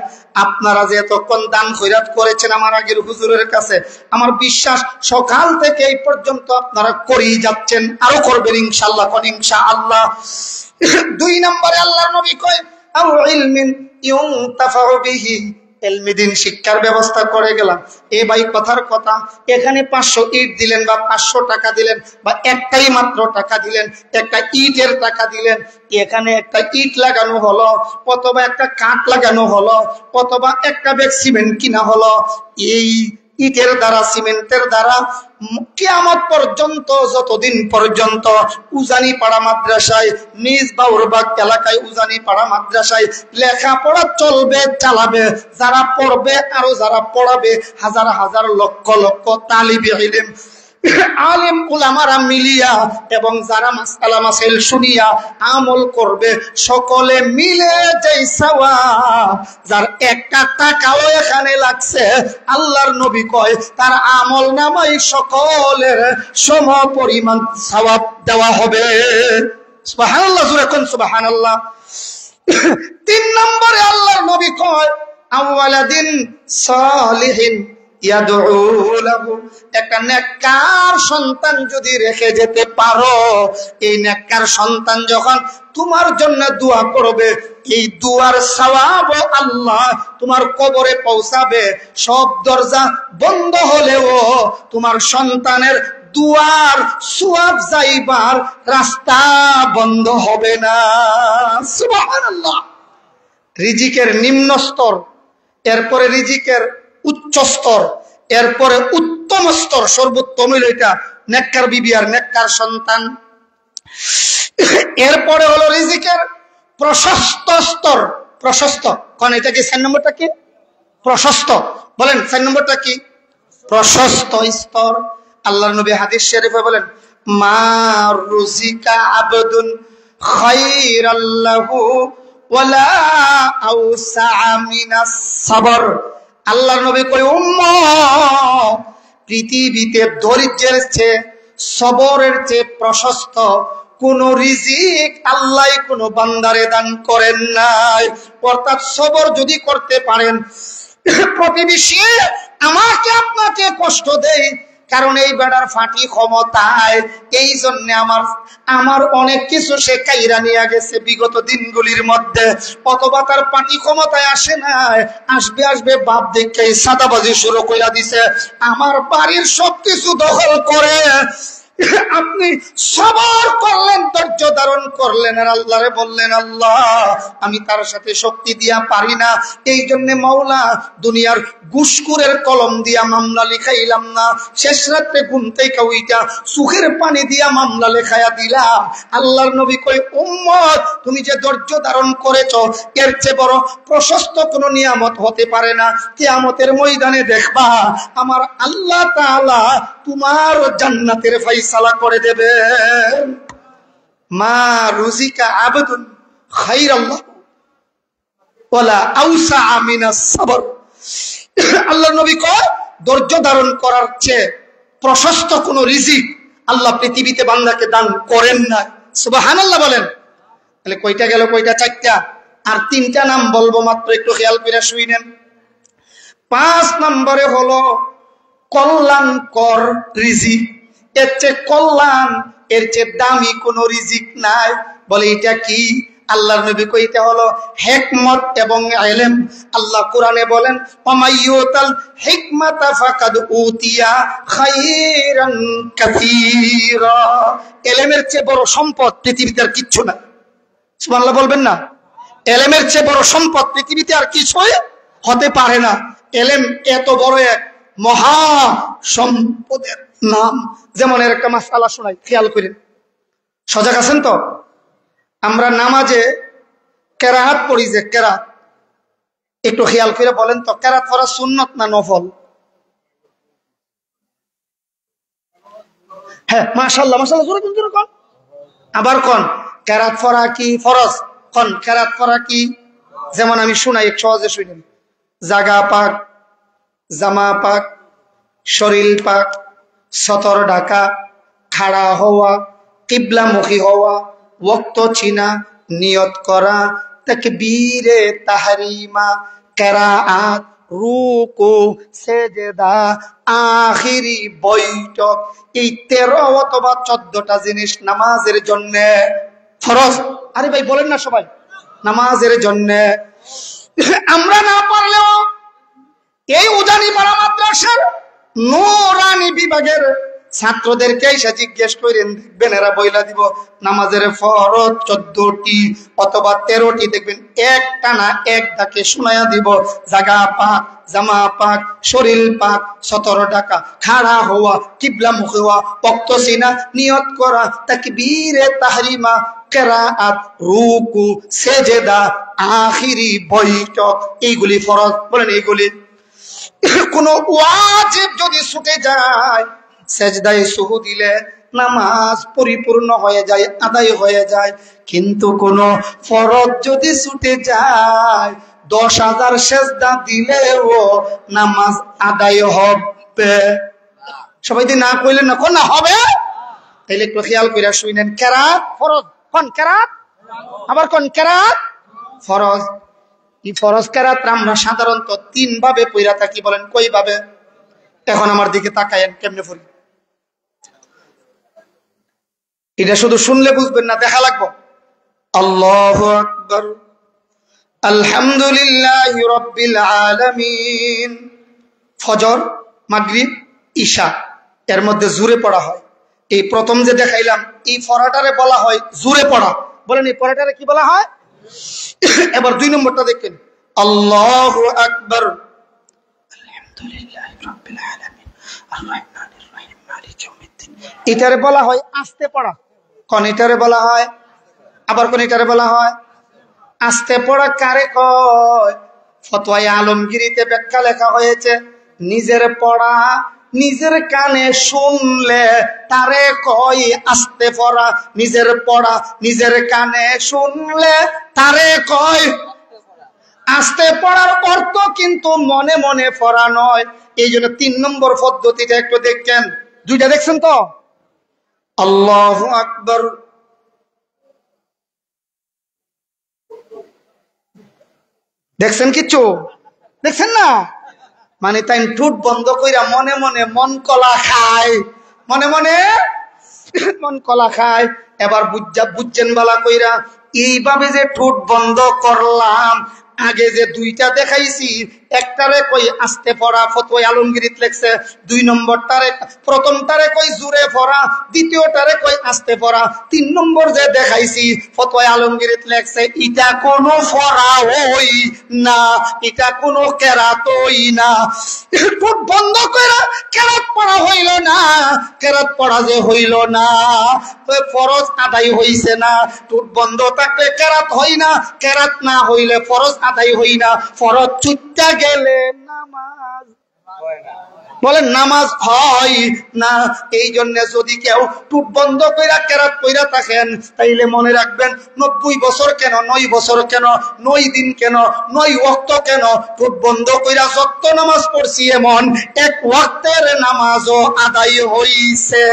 আপনারা যে এতক্ষণ দান খয়রাত করেছেন আমার আগের হুজুরের কাছে, আমার বিশ্বাস সকাল থেকে এই পর্যন্ত আপনারা করেই যাচ্ছেন, আরো করবেন ইনশাআল্লাহ। কোন ইনশাআল্লাহ? দুই নম্বরে আল্লাহর নবী কয়, আও ইলমিন ইউনতাফাউ বিহি, ইলমি দিন শিক্ষার ব্যবস্থা করে গেলাম। এ ভাই কথার কথা, এখানে 500 ইট দিলেন বা 500 টাকা দিলেন বা একটাই মাত্র টাকা দিলেন, একটা ইটের টাকা দিলেন, এখানে একটা ইট লাগানো হলো, অথবা একটা কাঠ লাগানো হলো, অথবা একটা ব্যাগ সিমেন্ট কিনা হলো, এই ইটের দ্বারা সিমেন্টের দ্বারা কিয়ামত পর্যন্ত, যতদিন পর্যন্ত উজানি পাড়া মাদ্রাসায়, নিজ বাউরবাগ এলাকায় উজানি পাড়া মাদ্রাসায় লেখাপড়া চলবে, চালাবে, যারা পড়বে আরো যারা পড়াবে, হাজার হাজার লক্ষ লক্ষ তালিবে ইলম আলেম উলামারা মিলিয়া এবং যারা মাসআলা মাসাইল শুনিয়া আমল করবে, সকলে মিলে যেই সওয়াব, যার একটা টাকাও এখানে লাগছে, আল্লাহর নবী কয় তার আমল নামায় সকলের সম পরিমাণ সওয়াব দেওয়া হবে। সুবহানাল্লাহ, জোরে কোন সুবহানাল্লাহ। 3 নম্বরে আল্লাহর নবী কয়, আওয়ালাদিন সালিহিন ইয়াদউ লাহু। একটা নেককার সন্তান যদি রেখে যেতে পারো, এই নেককার সন্তান যখন তোমার জন্য দোয়া করবে, এই দুয়ার সওয়াব আল্লাহ তোমার কবরে পৌঁছাবে। সব দরজা বন্ধ হলেও তোমার সন্তানের দুয়ার সওয়াব যাইবার রাস্তা বন্ধ হবে না। সুবহানাল্লাহ। রিজিকের নিম্ন স্তর, এরপরে রিজিকের উচ্চ স্তর, এরপরে উত্তম স্তর, সর্বোত্তম হইল এটা নেককার বিবি আর নেককার সন্তান। এরপরে হলো রিজিকের প্রশস্ত স্তর। প্রশস্ত কোন? এটা কি 4 নম্বরটা কি? প্রশস্ত। বলেন 4 নম্বরটা কি? প্রশস্ত স্তর। আল্লাহর নবী হাদিস শরীফে বলেন, মা রুজিকা আবদুন খায়রাল্লাহু ওয়ালা আওসা মিনাস সাবর। আল্লাহর নবী কই, উম্মত, পৃথিবীতে ধৈর্যের চেয়ে, সবরের চেয়ে প্রশস্ত কোন রিজিক আল্লাহ কোন বান্দারে দান করেন নাই। অর্থাৎ সবর যদি করতে পারেন, প্রতিবেশী আমাকে আপনাকে কষ্ট দেয়, কারণ এই বেড়ার ফাটি ক্ষমতায়, এই জন্য আমার অনেক কিছু সে কাইরা নিয়ে গেছে বিগত দিনগুলির মধ্যে, অথবা তার পাটি ক্ষমতায় আসে নাই, আসবে আসবে বাপ দেখে সাদাবাজি শুরু করে দিছে, আমার বাড়ির সবকিছু দখল করে। আপনি সবর করলেন, ধৈর্য ধারণ করলেন, আর আল্লাহরে বললেন, আল্লাহ আমি তার সাথে শক্তি দিয়া পারি না, এই জন্য মাওলা দুনিয়ার ঘুষখোরের কলম দিয়া মামলা লিখাইলাম না, শেষ রাত্রে ঘুম থেকে উইটা চোখের পানি দিয়া মামলা লেখাইয়া দিলাম। আল্লাহর নবী কই, উম্মত, তুমি যে ধৈর্য ধারণ করেছো, এর চেয়ে বড় প্রশস্ত কোন নিয়ামত হতে পারে না। কিয়ামতের ময়দানে দেখবা আমার আল্লাহ তাআলা তোমার জান্নাতের ফায়সালা করে দেবেন। মা রুজিকা আবদুন খাইরাল্লাহ ওয়ালা আউসা মিনাস সাবর। আল্লাহর নবী কয় ধৈর্য ধারণ করার চেয়ে প্রশস্ত কোন রিজিক আল্লাহ পৃথিবীতে বান্দাকে দান করেন না। সুবহানাল্লাহ বলেন। তাহলে কয়টা গেল? কয়টা? চারটা। আর তিনটা নাম বলবো মাত্র, একটু খেয়াল করে শুনেন। 5 নম্বরে হলো কল্যাণকর রিজিক। এর চেয়ে কল্যাণ, এর চেয়ে দামি কোন রিজিক নাই। বলে এটা কি? আল্লাহর নবী কইতে হলো হিকমত এবং ইলম। আল্লাহ কোরআনে বলেন ওমাইয়ুতাল হিকমাতা ফাকাদ উতিয়া খায়রান কাসীরা। ইলমের চেয়ে বড় সম্পদ পৃথিবীতে আর কিচ্ছু না। সুবহানাল্লাহ বলবেন না? ইলমের চেয়ে বড় সম্পদ পৃথিবীতে আর কিছুই হতে পারে না। ইলম এত বড় এক মহা সম্পদের নাম। যেমন এর একটা মাসআলা শোনাই, খেয়াল করেন। সজাগ আছেন তো? আমরা নামাজে কেরাত পড়ি, যে কেরাত, একটু খেয়াল করে বলেন তো, কেরাত পড়া সুন্নত না নফল? হ্যাঁ, মাশাআল্লাহ মাশাআল্লাহ, জোরে কোন জোরে কোন। আবার কোন কেরাত পড়া কি ফরজ? কোন কেরাত পড়া কি? যেমন আমি শুনাই, এক সহজে শুনেন। জাগা পাক, জামা পাক, শরীর পাক, সতর ঢাকা, খাড়া হওয়া, কিবলামুখী হওয়া, ওয়াক্ত চিনা, নিয়ত করা, তাকবীরে তাহরিমা, কিরাআত, রুকু, সেজদা, আখিরি বৈঠক, এই 13 অথবা 14টা জিনিস নামাজের জন্য ফরজ। আরে ভাই বলেন না সবাই, নামাজের জন্য। আমরা না পারলেও এই উজানি পাড়া মাদ্রাসার নূরানি বিভাগের ছাত্রদেরকে এসে জিজ্ঞেস করেন, দেখবেন এরা বইলা দিব নামাজের ফরজ 14টি অথবা 13টি। দেখবেন একটা না এক ডাকে শোনায়া দিব, জাগা পাক, জামা পাক, শরীর পাক, সতর ঢাকা, খাড়া হওয়া, কিবলামুখী হওয়া, ওয়াক্ত চিনা, নিয়ত করা, তাকবীরে তাহরিমা, কিরাআত, রুকু, সেজদা, আখিরি বৈঠক, এইগুলি ফরজ। বলেন এইগুলি। কোন ওয়াজিব যদি ছুটে যায়, সেজদায় সুহু দিলে নামাজ পরিপূর্ণ হয়ে যায়, আদায় হয়ে যায়। কিন্তু কোন ফরজ যদি ছুটে যায়, 10,000 সেজদা দিলেও নামাজ আদায় হবে। সবাই যদি না কইলেন না, কোন না হবে? তাইলে একটু খেয়াল করে শুনেন। কেরাত ফরজ। কোন কেরাত? আবার কোন কেরাত ফরজ? এই ফরজ কেরাত আমরা সাধারণত 3 ভাবে পড়া থাকি। বলেন কই ভাবে? এখন আমার দিকে তাকায়েন, কেমনে পড়ি? এটা শুধু শুনলে বুঝবেন না, দেখা লাগবে। আল্লাহু আকবার, আলহামদুলিল্লাহি রাব্বিল আলামিন। ফজর, মাগরিব, ঈশা, এর মধ্যে জোরে পড়া হয়। এই প্রথম যে দেখাইলাম, এই পড়াটারে বলা হয় জোরে পড়া। বলেন এই পড়াটারে কি বলা হয়? এবার 2 নম্বরটা দেখেন, আল্লাহু আকবার, আলহামদুলিল্লাহি রাব্বিল আলামিন, আর রহমানির রহিম, মালিকি ইয়াউমিদ্দিন। এটারে বলা হয় আস্তে পড়া। কোন এটারে বলা হয়? আবার কোন এটারে বলা হয় আস্তে পড়া? কারে কয়? ফতোয়া আলমগীরিতে ব্যাখ্যা লেখা হয়েছে, নিজের পড়া নিজের কানে শুনলে তারে কয় আস্তে পড়া। নিজের পড়া নিজের কানে শুনলে তারে কয় আস্তে পড়ার অর্থ কিন্তু মনে মনে পড়া নয়। এই জন্য 3 নম্বর পদ্ধতিটা একটু দেখেন। 2টা দেখছেন তো? আল্লাহু আকবার, দেখছেন? কিচ্ছু দেখছেন না? মানে তাই ঠোঁট বন্ধ কইরা মনে মনে মন কলা খায়, মনে মনে মন কলা খায়। এবার বুঝছেন বালা কইরা, এইভাবে যে ঠোঁট বন্ধ করলাম, আগে যে 2টা দেখাইছি, একটারে কই আস্তে পড়া, ফতোয়া আলমগীরিত লেখছে। 2 নম্বরটারে, প্রথমটারে কই জোরে পড়া, দ্বিতীয়টারে কই আস্তে পড়া। 3 নম্বর যে দেখাইছি, ফতোয়া আলমগীরিত লেখছে এটা কোনো পড়া হই না, এটা কোনো কেরাত হই না। ঠোঁট বন্ধ কইরা কেরাত পড়া হইল না। কেরাত পড়া যে হইল না, ফরজ আদায় হইছে না। ঠোঁট বন্ধ থাকলে কেরাত হই না, কেরাত না হইলে ফরজ আদায় হই না। ফরজ ছুটতে গেলে নামাজ বলেন নামাজ হয় না। এই জন্য যদি কেউ টুট বন্ধ কইরা কেরাত কইরা থাকেন তাইলে মনে রাখবেন 90 বছর কেন, 9 বছর কেন, 9 দিন কেন, 9 ওয়াক্ত কেন, টুট বন্ধ কইরা যত নামাজ পড়ছি এমন এক ওয়াক্তের নামাজও আদায় হইছে।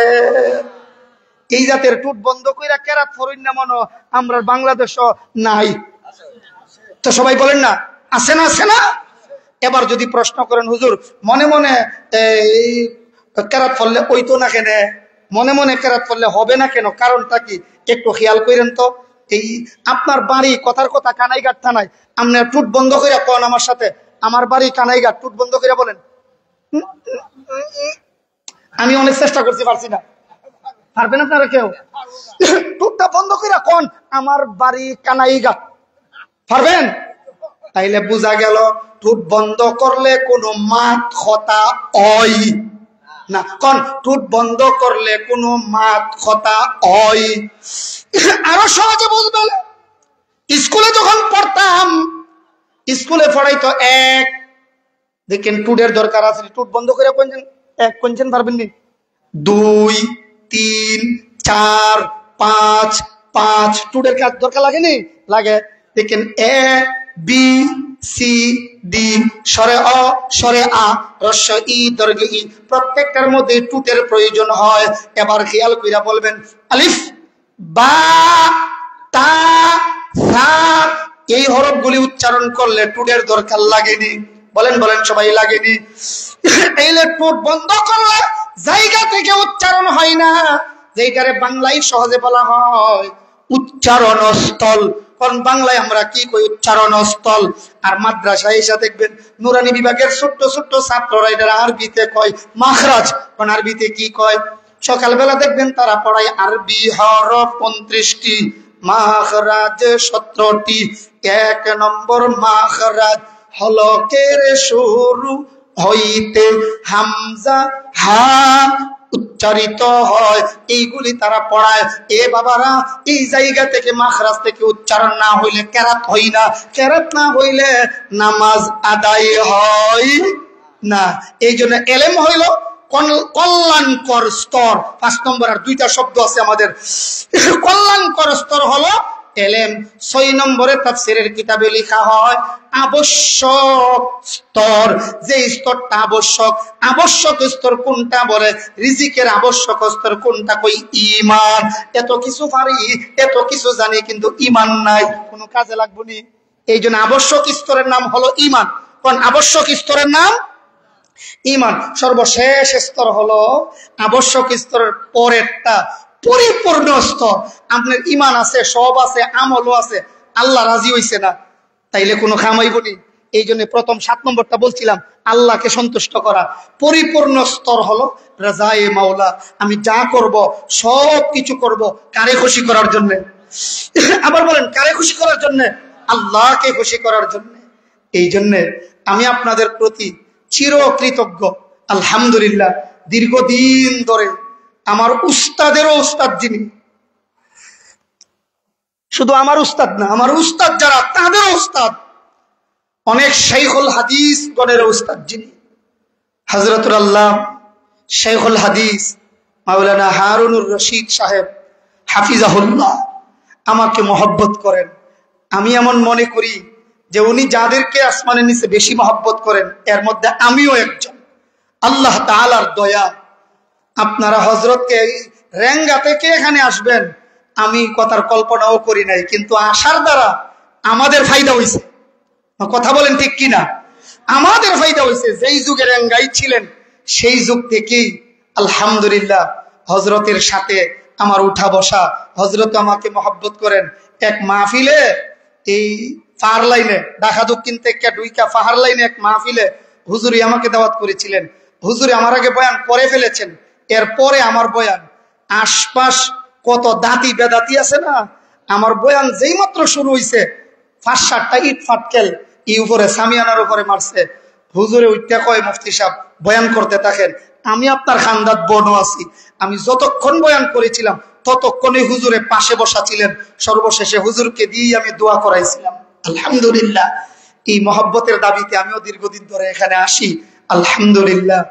এই জাতের টুট বন্ধ কইরা কেরাত ফরিন না মনো আমরা বাংলাদেশও নাই। তো সবাই বলেন না আছে না, আছে না? এবার যদি প্রশ্ন করেন হুজুর মনে মনে কেরাত পড়লে ওই তো না কেন, মনে মনে কেরাত পড়লে হবে না কেন, কারণটা কি একটু খেয়াল করেন তো। এই আপনার বাড়ি কথার কথা কানাইঘাট থানায়, আপনি টুট বন্ধ করে কোন আমার সাথে, আমার বাড়ি কানাইঘাট, টুট বন্ধ করে বলেন। আমি অনেক চেষ্টা করছি, পারছি না। পারবেন আপনারা কেউ? টুটটা বন্ধ করে কোন আমার বাড়ি কানাইঘাট, পারবেন? তাইলে বোঝা গেল টুট বন্ধ করলে কোনো মাত খতা হয় না। কোন টুট বন্ধ করলে কোনো মাত খতা হয়। আরো সহজে বুঝবেন, স্কুলে যখন পড়তাম, স্কুলে পড়াই তো এক দেখেন টুটের দরকার আছে, টুট বন্ধ করে কোনছেন এক কোনছেন পারবেন নি? 2 3 4 5 5 টুটের কাজ দরকার লাগে নি? লাগে। দেখেন এ বি সি ডি সরে অ সরে আ রস্য ই দীর্ঘ ই প্রত্যেকটার মধ্যে টুটের প্রয়োজন হয়। এবার খেয়াল কইরা বলবেন আলিফ বা তা সা এই হরফগুলি উচ্চারণ করলে টুটের দরকার লাগেনি? বলেন বলেন সবাই লাগেনি? এইলে টুট বন্ধ করলে জায়গা থেকে উচ্চারণ হয় না, যেটারে বাংলায় সহজে বলা হয় উচ্চারণ স্থল। কারণ বাংলায় আমরা কি কই? উচ্চারণ স্থল। আর মাদ্রাসায় এসে দেখবেন নুরানি বিভাগের ছোট্ট ছোট্ট ছাত্ররা এটা আরবিতে কয় মাখরাজ। কারণ আরবিতে কি কয়? সকালবেলা দেখবেন তারা পড়ায় আরবি হরফ 29টি, মাখরাজ 17টি। 1 নম্বর মাখরাজ হলকের শুরু হইতে হামজা হা উচ্চারিত হয়, এইগুলি তারা পড়ায়। এ বাবারা, এই জায়গা থেকে মাখরাজ থেকে উচ্চারণ না হইলে কেরাত হই না, কেরাত না হইলে নামাজ আদায় হয় না। এই জন্য এলেম হইল কল্যাণকর স্তর। 5 নম্বর আর 2টা শব্দ আছে আমাদের। কল্যাণকর স্তর হলো এলেম। 6 নম্বরে তাফসীরের কিতাবে লেখা হয় আবশ্যক স্তর। যে স্তরটা আবশ্যক, আবশ্যক স্তর কোনটা বলে? রিজিকের আবশ্যক স্তর কোনটা? কই ঈমান। এত কিছু পারি, এত কিছু জানি, কিন্তু ঈমান নাই, কোনো কাজে লাগবে না। এই জন্য আবশ্যক স্তরের নাম হলো ঈমান। কোন আবশ্যক স্তরের নাম? ঈমান। সর্বশেষ স্তর হলো আবশ্যক স্তরের পরেরটা পরিপূর্ণ স্তর। আপনার ঈমান আছে, সব আছে, আমলও আছে, আল্লাহ রাজি হইছে না, তাইলে কোনো খামাইব নি। এই জন্য প্রথম 7 নম্বরটা বলছিলাম আল্লাহকে সন্তুষ্ট করা। পরিপূর্ণ স্তর হলো রাজায়ে মাওলা। আমি যা করব সব কিছু করব কারে খুশি করার জন্য। আবার বলেন কারে খুশি করার জন্য? আল্লাহকে খুশি করার জন্য। এই জন্য আমি আপনাদের প্রতি চিরকৃতজ্ঞ। আলহামদুলিল্লাহ, দীর্ঘদিন ধরে আমার উস্তাদেরও উস্তাদ যিনি, শুধু আমার উস্তাদ না, আমার উস্তাদ যারা তাদেরও উস্তাদ, অনেক শাইখুল হাদিস গণের উস্তাদ যিনি, হযরতুল আল্লাহ শাইখুল হাদিস মাওলানা হারুনুর রশিদ সাহেব হাফিজাহুল্লাহ আমাকে মহব্বত করেন। আমি এমন মনে করি যে উনি যাদেরকে আসমানের নিচে বেশি মহব্বত করেন এর মধ্যে আমিও একজন। আল্লাহ তাআলার দয়া। আপনারা হযরতকে রেঙ্গা থেকে এখানে আসবেন আমি কথার কল্পনাও করি নাই, কিন্তু আসার দ্বারা আমাদের ফায়দা হইছে। কথা বলেন ঠিক কিনা? আমাদের ফায়দা হইছে। যেই যুগে রেঙ্গাই ছিলেন সেই যুগ থেকেই আলহামদুলিল্লাহ হযরতের সাথে আমার উঠা বসা। হযরত আমাকে মহব্বত করেন। এক মাহফিলে এই ফাহার লাইনে ঢাকা দক্ষিণ থেকে ডুইকা ফাহার লাইনে এক মাহফিলে হুজুরি আমাকে দাওয়াত করেছিলেন। হুজুরি আমার আগে বয়ান করে ফেলেছেন, এরপরে আমার বয়ান। আশপাশ কত দাঁতি বেদাতি আছে না, আমার বয়ান যেই মাত্র শুরু হইছে 5-7টা ইট ফাটকেল এই উপরে সামিয়ানার উপরে মারছে। হুজুরে উঠতে কয় মুফতি সাহেব বয়ান করতে থাকেন, আমি আপনার খান্দাত বনও আছি। আমি যতক্ষণ বয়ান করেছিলাম ততক্ষণে হুজুরে পাশে বসা ছিলেন। সর্বশেষে হুজুরকে দিয়ে আমি দোয়া করাইছিলাম। আলহামদুলিল্লাহ, এই মহব্বতের দাবিতে আমিও দীর্ঘদিন ধরে এখানে আসি। আলহামদুলিল্লাহ।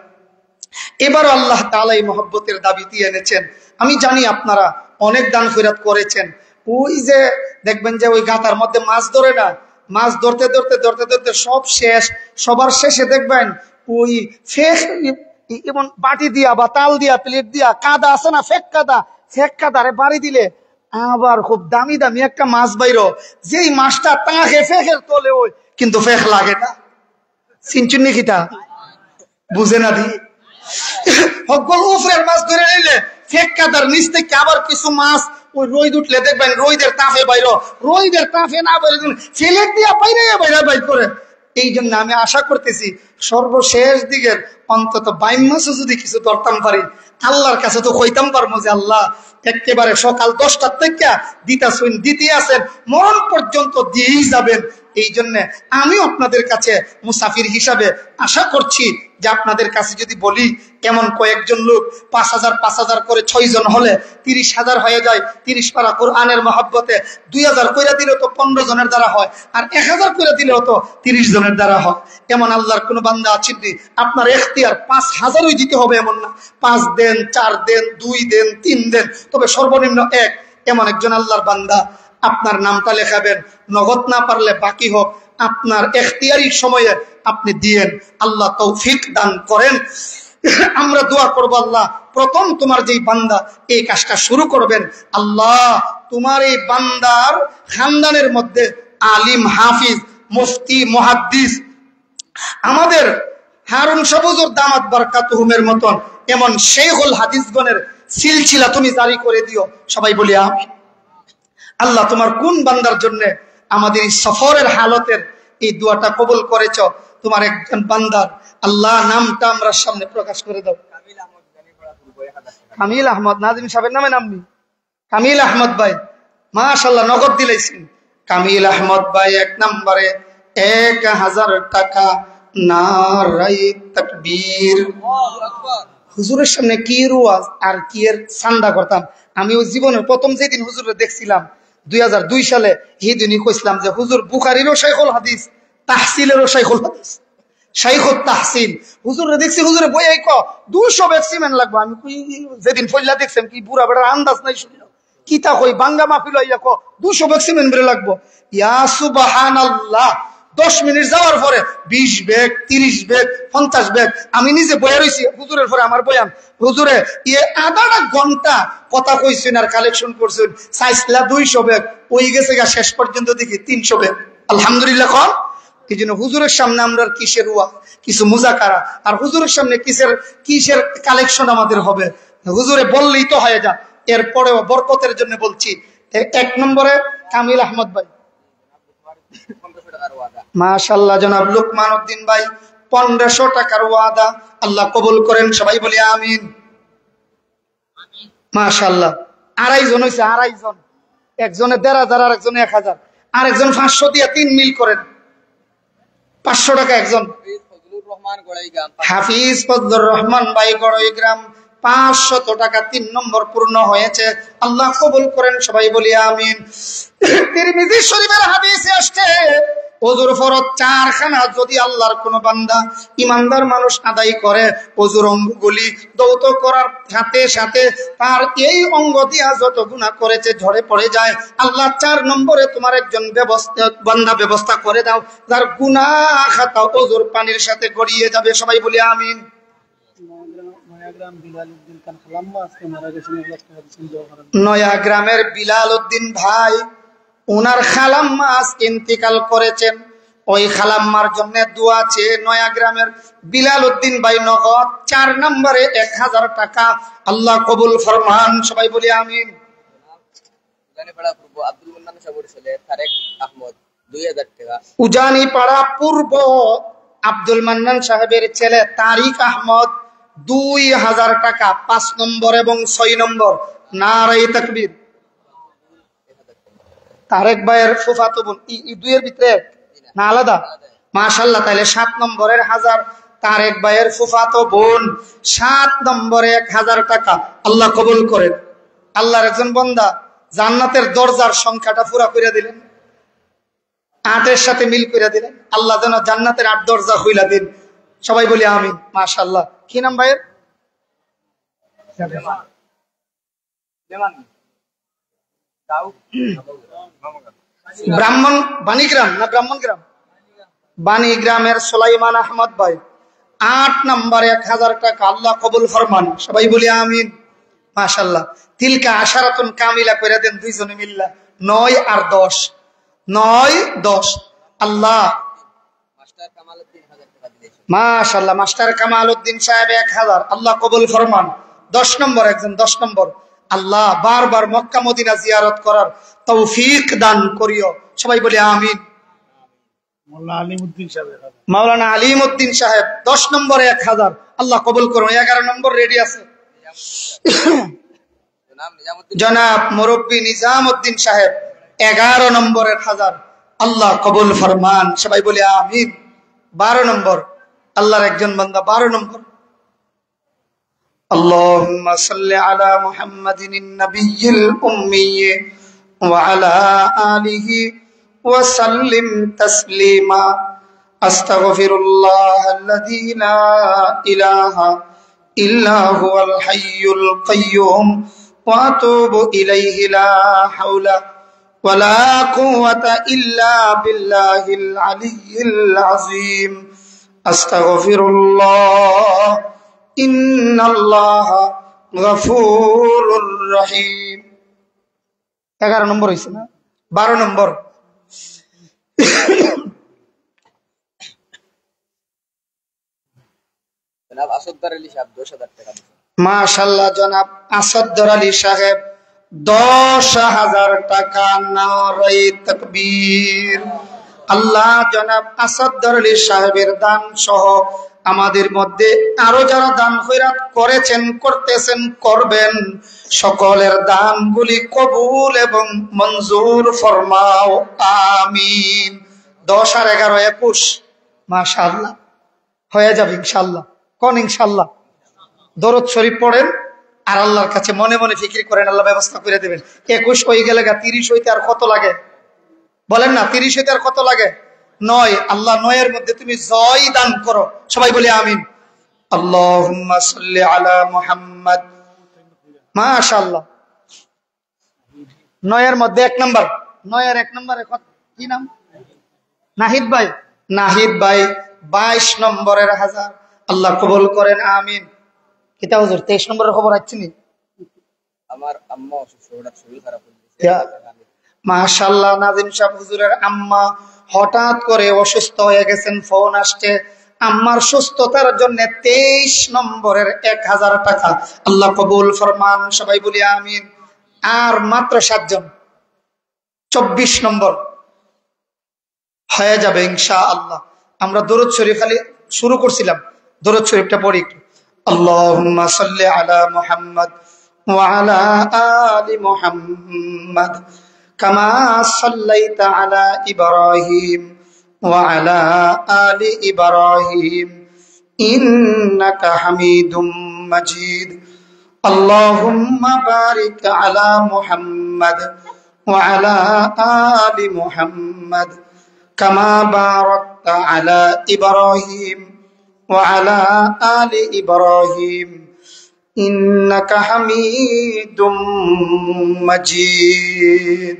এবারও আল্লাহ তাআলা এই মহব্বতের দাবিতে এনেছেন। আমি জানি আপনারা অনেক দান খয়রাত করেছেন। ওই যে দেখবেন যে ওই গাতার মধ্যে মাছ ধরে না, মাছ ধরতে ধরতে ধরতে ধরতে সব শেষ, সবার শেষে দেখবেন ওই ফেক এমন বাটি দিয়া বা তাল দিয়া প্লেট দিয়া কাদা আছে না, ফেক কাদারে বাড়ি দিলে আবার খুব দামি দামি একটা মাছ বাইরো, যেই মাছটা তাকে ফেকের তোলে ওই কিন্তু ফেক লাগে না। চিনচুন নিকিতা বুঝে না দি হকল উফরের মাছ ধরে নিলে ফেক কাদার নিচ থেকে আবার কিছু মাছ ওই রোদ উঠলে দেখবেন রোদের তাপে বাইরো, রোদের তাপে না বাইরে ফেলেক দিয়া বাইরে বাইরে বাইর করে। এই জন্য আমি আশা করতেছি সর্বশেষ দিকের অন্তত 22 মাসও যদি কিছু ধরতাম পারি, আল্লাহর কাছে তো কইতাম পারবো যে আল্লাহ একেবারে সকাল 10টার থেকে দিতে আছেন, মরণ পর্যন্ত দিয়েই যাবেন। এই জন্য আমি আপনাদের কাছে মুসাফির হিসাবে আশা করছি যে আপনাদের কাছে যদি বলি এমন কয়েকজন লোক 5,000 করে 6 জন হলে 30,000 হয়ে যায়। 30 পারা কোরআনের মহব্বতে 2,000 কইরা দিলেও তো 15 জনের দ্বারা হয়, আর 1,000 কইরা দিলেও তো 30 জনের দ্বারা হয়। এমন আল্লাহর কোন বান্দা আছেন নি আপনার এখতিয়ার 5,000ই দিতে হবে এমন না, 5 দেন, 4 দেন, 2 দেন, 3 দেন, তবে সর্বনিম্ন 1। এমন একজন আল্লাহর বান্দা আপনার নামটা লেখাবেন, নগদ না পারলে বাকি হোক, আপনার এখতিয়ারি সময়ে আপনি দিয়েন। আল্লাহ তৌফিক দান করেন। আমরা দোয়া করব, আল্লাহ প্রথম তোমার যেই বান্দা এই কাজটা শুরু করবেন, আল্লাহ তোমার এই বান্দার খানদানের মধ্যে আলিম, হাফিজ, মুফতি, মুহাদ্দিস, আমাদের হারুন শাহ হুজুর দামাত বারাকাতুহুমের মতন এমন শেখুল হাদিসগণের সিলসিলা তুমি জারি করে দিও। সবাই বলি আমিন। আল্লাহ তোমার কোন বান্দার জন্য আমাদের এই সফরের হালতের এই দোয়াটা কবুল করেছ, তোমার একজন বান্দার আল্লাহ নামটা আমরা সামনে প্রকাশ করে দাও। কামিল আহমদ, নাজিম সাহেবের নামে নামনি, কামিল আহমদ ভাই, মাশাআল্লাহ নগদ দিলাইছেন। কামিল আহমদ ভাই 1 নম্বরে 1000 টাকা। নারাই তাকবীর। হুজুরের সামনে কি রুয়াজ আর কি এর সান্ডা করতাম। আমি ওই জীবনের প্রথম যেদিন হুজুরে দেখছিলাম 2002 সালে, এই দিনই কইছিলাম যে হুজুর বুখারীরও শাইখুল হাদিস, তাহসিলেরও শাইখুল হাদিস, শাইখুত তাহসিল। হুজুরে দেখছি, হুজুরে বই আই 200 ব্যাগ সিমেন্ট লাগবে। আমি যেদিন ফইলা দেখছেন কি বুড়া বেড়ার আন্দাজ নাই শুনল কি তা কই বাঙ্গা মাহফিল হইয়া 200 ব্যাগ সিমেন্ট বেড়ে লাগবো। ইয়া সুবহানাল্লাহ। 10 মিনিট যাওয়ার পরে 20 ব্যাগ, 30 ব্যাগ, 50 ব্যাগ। আমি নিজে বয়া রয়েছি, হুজুরের পরে আমার বয়ান। হুজুরে আধা ঘন্টা কথা কইছেন আর কালেকশন করছেন, চাইছিলা 200 ব্যাগ, ওই গেছে গা শেষ পর্যন্ত দেখি 300 ব্যাগ। আলহামদুলিল্লাহ কন। এই জন্য হুজুরের সামনে আমরা কিসের ওয়া, কিছু মুজাকারা, আর হুজুরের সামনে কিসের কালেকশন আমাদের হবে। হুজুরে বললেই তো হয়ে যা। এরপরেও বরকতের জন্য বলছি, 1 নম্বরে কামিল আহমদ ভাই, মাশাআল্লাহ জনাব লুকমান উদ্দিন ভাই 1500 টাকার ওয়াদা, আল্লাহ কবুল করেন। সবাই বলি আমিন। মাশাআল্লাহ। 2.5 জন হয়েছে, 2.5 জন। একজনে 1,500 আর একজনে 1000, আর একজন 500 দিয়ে 3 মিল করেন, 500 টাকা একজন। হাফিজ ফজলুর রহমান ভাই গড়ইগ্রাম 500 টাকা। 3 নম্বর পূর্ণ হয়েছে, আল্লাহ কবুল করেন। সবাই বলি আমিন। তিরমিজি শরীফের হাদিসে আসছে ওযুর ফরজ 4 খানা যদি আল্লাহর কোন বান্দা ইমানদার মানুষ আদায় করে, ওযুর অঙ্গগুলি দৌত করার সাথে সাথে তার এই অঙ্গ দিয়া যত গুনাহ করেছে ঝরে পড়ে যায়। আল্লাহ 4 নম্বরে তোমার একজন বান্দা ব্যবস্থা করে দাও যার গুনাহ খাতা ওযুর পানির সাথে গড়িয়ে যাবে। সবাই বলি আমিন। নয়াগ্রামের বিলাল উদ্দিন ভাই, ওনার খালাম্মা আজ ইন্তিকাল করেছেন। ওই খালাম্মার জন্য দোয়া আছে। নয়াগ্রামের বিলাল উদ্দিন ভাই নগদ 4 নম্বরে 1000 টাকা, আল্লাহ কবুল ফরমান। সবাই বলি আমিন। উজানি পাড়া পূর্ব আব্দুল মান্নান সাহেবের ছেলে তারিক আহমদ 2000 টাকা, 5 নম্বর এবং 6 নম্বর। নারায়ে তাকবীর। তারেক ভাইয়ের ফুফাতো বোন, দুইয়ের ভিতরে না আলাদা? মাশাআল্লাহ। তাহলে 7 নম্বরের 1000 তারেক ভাইয়ের ফুফাতো বোন, 7 নম্বরে 1000 টাকা, আল্লাহ কবুল করেন। আল্লাহর একজন বান্দা জান্নাতের দরজার সংখ্যাটা পুরা করে দিলেন, 8 এর সাথে মিল করে দিলেন। আল্লাহ যেন জান্নাতের 8 দরজা খুইলা দিন। সবাই বলি আমিন। মাশাআল্লাহ। কি নাম ভাইয়ের? ব্রাহ্মণ বাণীগ্রাম না ব্রাহ্মণগ্রাম? বাণীগ্রামের সুলাইমান আহমদ ভাই 8 নম্বর 1000 টাকা আল্লাহ কবুল ফরমান। সবাই বলি আমিন। মাশাআল্লাহ। তিলকা আশারাতুন কামিলা করে দেন দুইজনে মিল্লা। 9 আর 10, 9 10। আল্লাহ মাশাআল্লাহ। মাস্টার কামাল উদ্দিন সাহেব 1000 আল্লাহ কবুল ফরমান। 10 নম্বর একজন 10 নম্বর। আল্লাহ বারবার মক্কা মদিনা জিয়ারত করার তৌফিক দান করিও। সবাই বলি আমিন। মাওলানা আলিম উদ্দিন সাহেব 10 নম্বরে 1000 আল্লাহ কবুল করুন। 11 নম্বর রেডি আছে জনাব মুরব্বী নিজাম উদ্দিন সাহেব 11 নম্বরের 1000 আল্লাহ কবুল ফরমান। সবাই বলি আমিন। 12 নম্বর আল্লাহর একজন বান্দা 12 নম্বর। اللهم صل على محمد النبي الأمي وعلى آله وسلم تسليما أستغفر الله الذي لا إله إلا هو الحي القيوم وأتوب إليه لا حول ولا قوة إلا بالله العلي العظيم أستغفر الله إن الله غفور رحيم। 11 নম্বর হইছে না? 12 নম্বর জনাব আসাদদার আলী সাহেব 10000 টাকা। মাশাআল্লাহ। জনাব আসাদদার আলী সাহেব 10000 টাকা। নারে তাকবীর। আল্লাহ জনাব আসাদদার আলী সাহেবের দান সহ আমাদের মধ্যে আরো যারা দান খয়রাত করেছেন, করতেছেন, করবেন, সকলের দানগুলি কবুল এবং মঞ্জুর ফরমাও আমিন। 10 আর 11 21 মাশাআল্লাহ হয়ে যাবে ইনশাআল্লাহ। কোন ইনশাআল্লাহ? দরুদ শরীফ পড়েন আর আল্লাহর কাছে মনে মনে ফিকির করেন, আল্লাহ ব্যবস্থা করে দেবেন। 21 হয়ে গেলে 30 হইতে আর কত লাগে বলেন না? 30 হইতে আর কত লাগে? 9। আল্লাহ 9 এর মধ্যে তুমি জয় দান করো। সবাই বলি আমিন। আল্লাহুম্মা সাল্লি আলা মুহাম্মদ। মাশাআল্লাহ। 9 এর মধ্যে 1 নাম্বার। 9 এর 1 নম্বরে কি নাম? নাহিদ ভাই। নাহিদ ভাই 22 নম্বরের 1000 আল্লাহ কবুল করেন আমিন। কিতা হুজুর 23 নম্বরের খবর আসছেনি? আমার আম্মা অসুস্থ, হঠাৎ শরীর খারাপ হয়েছে। মাশাআল্লাহ। নাজিম সাহেব হুজুরের আম্মা হঠাৎ করে অসুস্থ হয়ে গেছেন, ফোন আসছে। আম্মার সুস্থতার জন্য 23 নম্বরের 1000 টাকা আল্লাহ কবুল ফরমান। সবাই বলি আমিন। আর মাত্র 7 জন 24 নম্বর হয়ে যাবে ইনশাআল্লাহ। আমরা দরুদ শরীফ খালি শুরু করছিলাম, দরুদ শরীফটা পড়ি একটু। আল্লাহুম্মা সাল্লি আলা মুহাম্মদ ওয়া আলা আলি মুহাম্মদ কামা সাল্লাইতা আলা ইব্রাহিম ওয়া আলা আলি ইব্রাহিম ইন্নাকা হামিদুম মাজিদ। আল্লাহুম্মা বারিক আলা মুহাম্মদ ওয়া আলা আলি মুহাম্মদ কামা বারাকতা আলা ইব্রাহিম ওয়া আলা আলি ইব্রাহিম ইন্নাকা হামিদুম মাজিদ।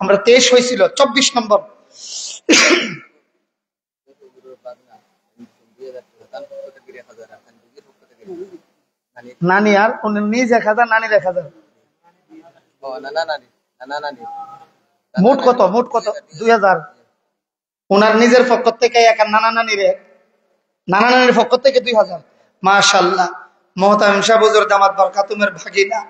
আমরা 23 হয়েছিল, 24 নম্বর। নানি আর নিজ 1000, নানির 1000। মোট কত? মোট কত? 2000 ওনার নিজের পক্ষ থেকে, এক নানা নানির পক্ষ থেকে 2000। মাশাআল্লাহ। মোহতামিম সাহেব হুজুর দামাত বরকাতুমের ভাগিনা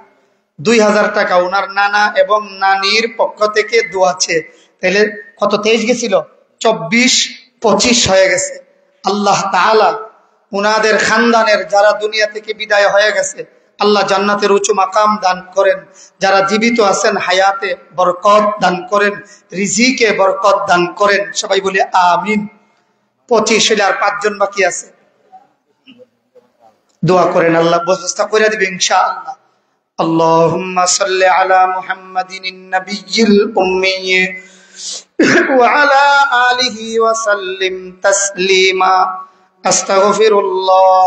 2000 টাকা ওনার নানা এবং নানির পক্ষ থেকে দোয়াছে। তাহলে কত? 23 গেছিল, 24 25 হয়ে গেছে। আল্লাহ তাআলা উনাদের খানদানের যারা দুনিয়া থেকে বিদায় হয়ে গেছে, আল্লাহ জান্নাতের উঁচু মাকাম দান করেন। যারা জীবিত আছেন হায়াতে বরকত দান করেন, রিজিকে বরকত দান করেন। সবাই বলি আমিন। 25 হলে আর 5 জন বাকি আছে, দোয়া করেন, আল্লাহ ব্যবস্থা করে দিবে ইনশাআল্লাহ। আল্লাহুম্মা সাল্লি আলা মুহাম্মাদিন নাবিয়্যিল উম্মি ওয়া আলা আলিহি ওয়া সাল্লিম তাসলিমা। আস্তাগফিরুল্লাহ,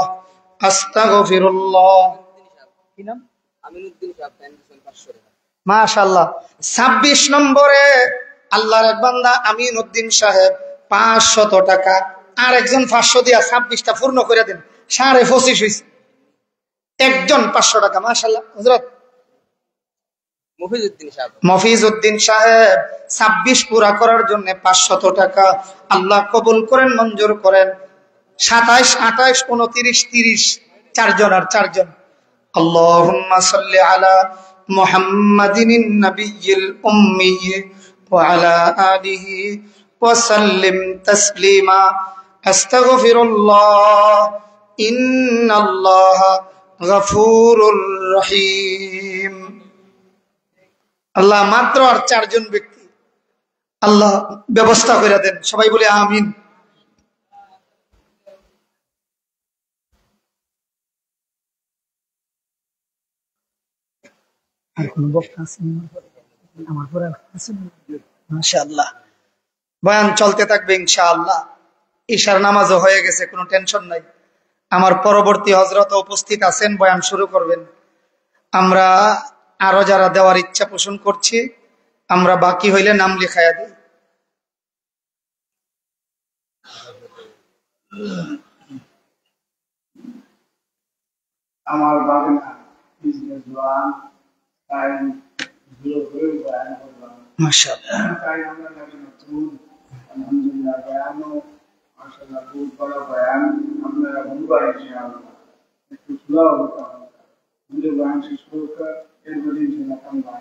আস্তাগফিরুল্লাহ। কি নাম? মাশাআল্লাহ। 26 নম্বরে আল্লাহর এক বান্দা আমিন উদ্দিন সাহেব 500 টাকা। আর একজন 500 দিয়া 26টা পূর্ণ করে দেন, 25.5 হয়েছে। একজন 500 টাকা। মাশাআল্লাহ। হযরত মফিজ উদ্দিন সাহেব 26 পুরা করার জন্য 500 টাকা। আল্লাহ কবুল করেন, মঞ্জুর করেন। 27, 28, 29, 30, 4 জন আর 4 জন। আল্লাহুম্মা সাল্লি আলা মুহাম্মাদিন নাবিয়্যিল উম্মি ওয়া আলা আলিহি ওয়া সাল্লিম তাসলিমা। আস্তাগফিরুল্লাহ, ইন্নাল্লাহা গফুরুর রহিম। আল্লাহ মাত্র আর 4 জন ব্যক্তি, আল্লাহ ব্যবস্থা করে দেন। সবাই বলে আমিন। মাশাআল্লাহ, বয়ান চলতে থাকবে ইনশাআল্লাহ। ঈশার নামাজও হয়ে গেছে, কোনো টেনশন নাই। আমার পরবর্তী হযরত উপস্থিত আছেন, বয়ান শুরু করবেন। আমরা আরো যারা দেওয়ার ইচ্ছা পোষণ করছি, আমরা বাকি হইলে নাম লিখাইয়া দিই। আমার বাগনা বিজনেস ওয়ান টাইম 0 বয়ান করলাম। মাশাআল্লাহ। তাই আমরা নাকি নতুন আলহামদুলিল্লাহ বয়ানও মাশাআল্লাহ খুব বড় বয়ান। আপনারা বুঝবার ইনশাআল্লাহ একটু স্লো হতে হবে। বয়ান শেষ করতে এর মধ্যে ইনশাআল্লাহ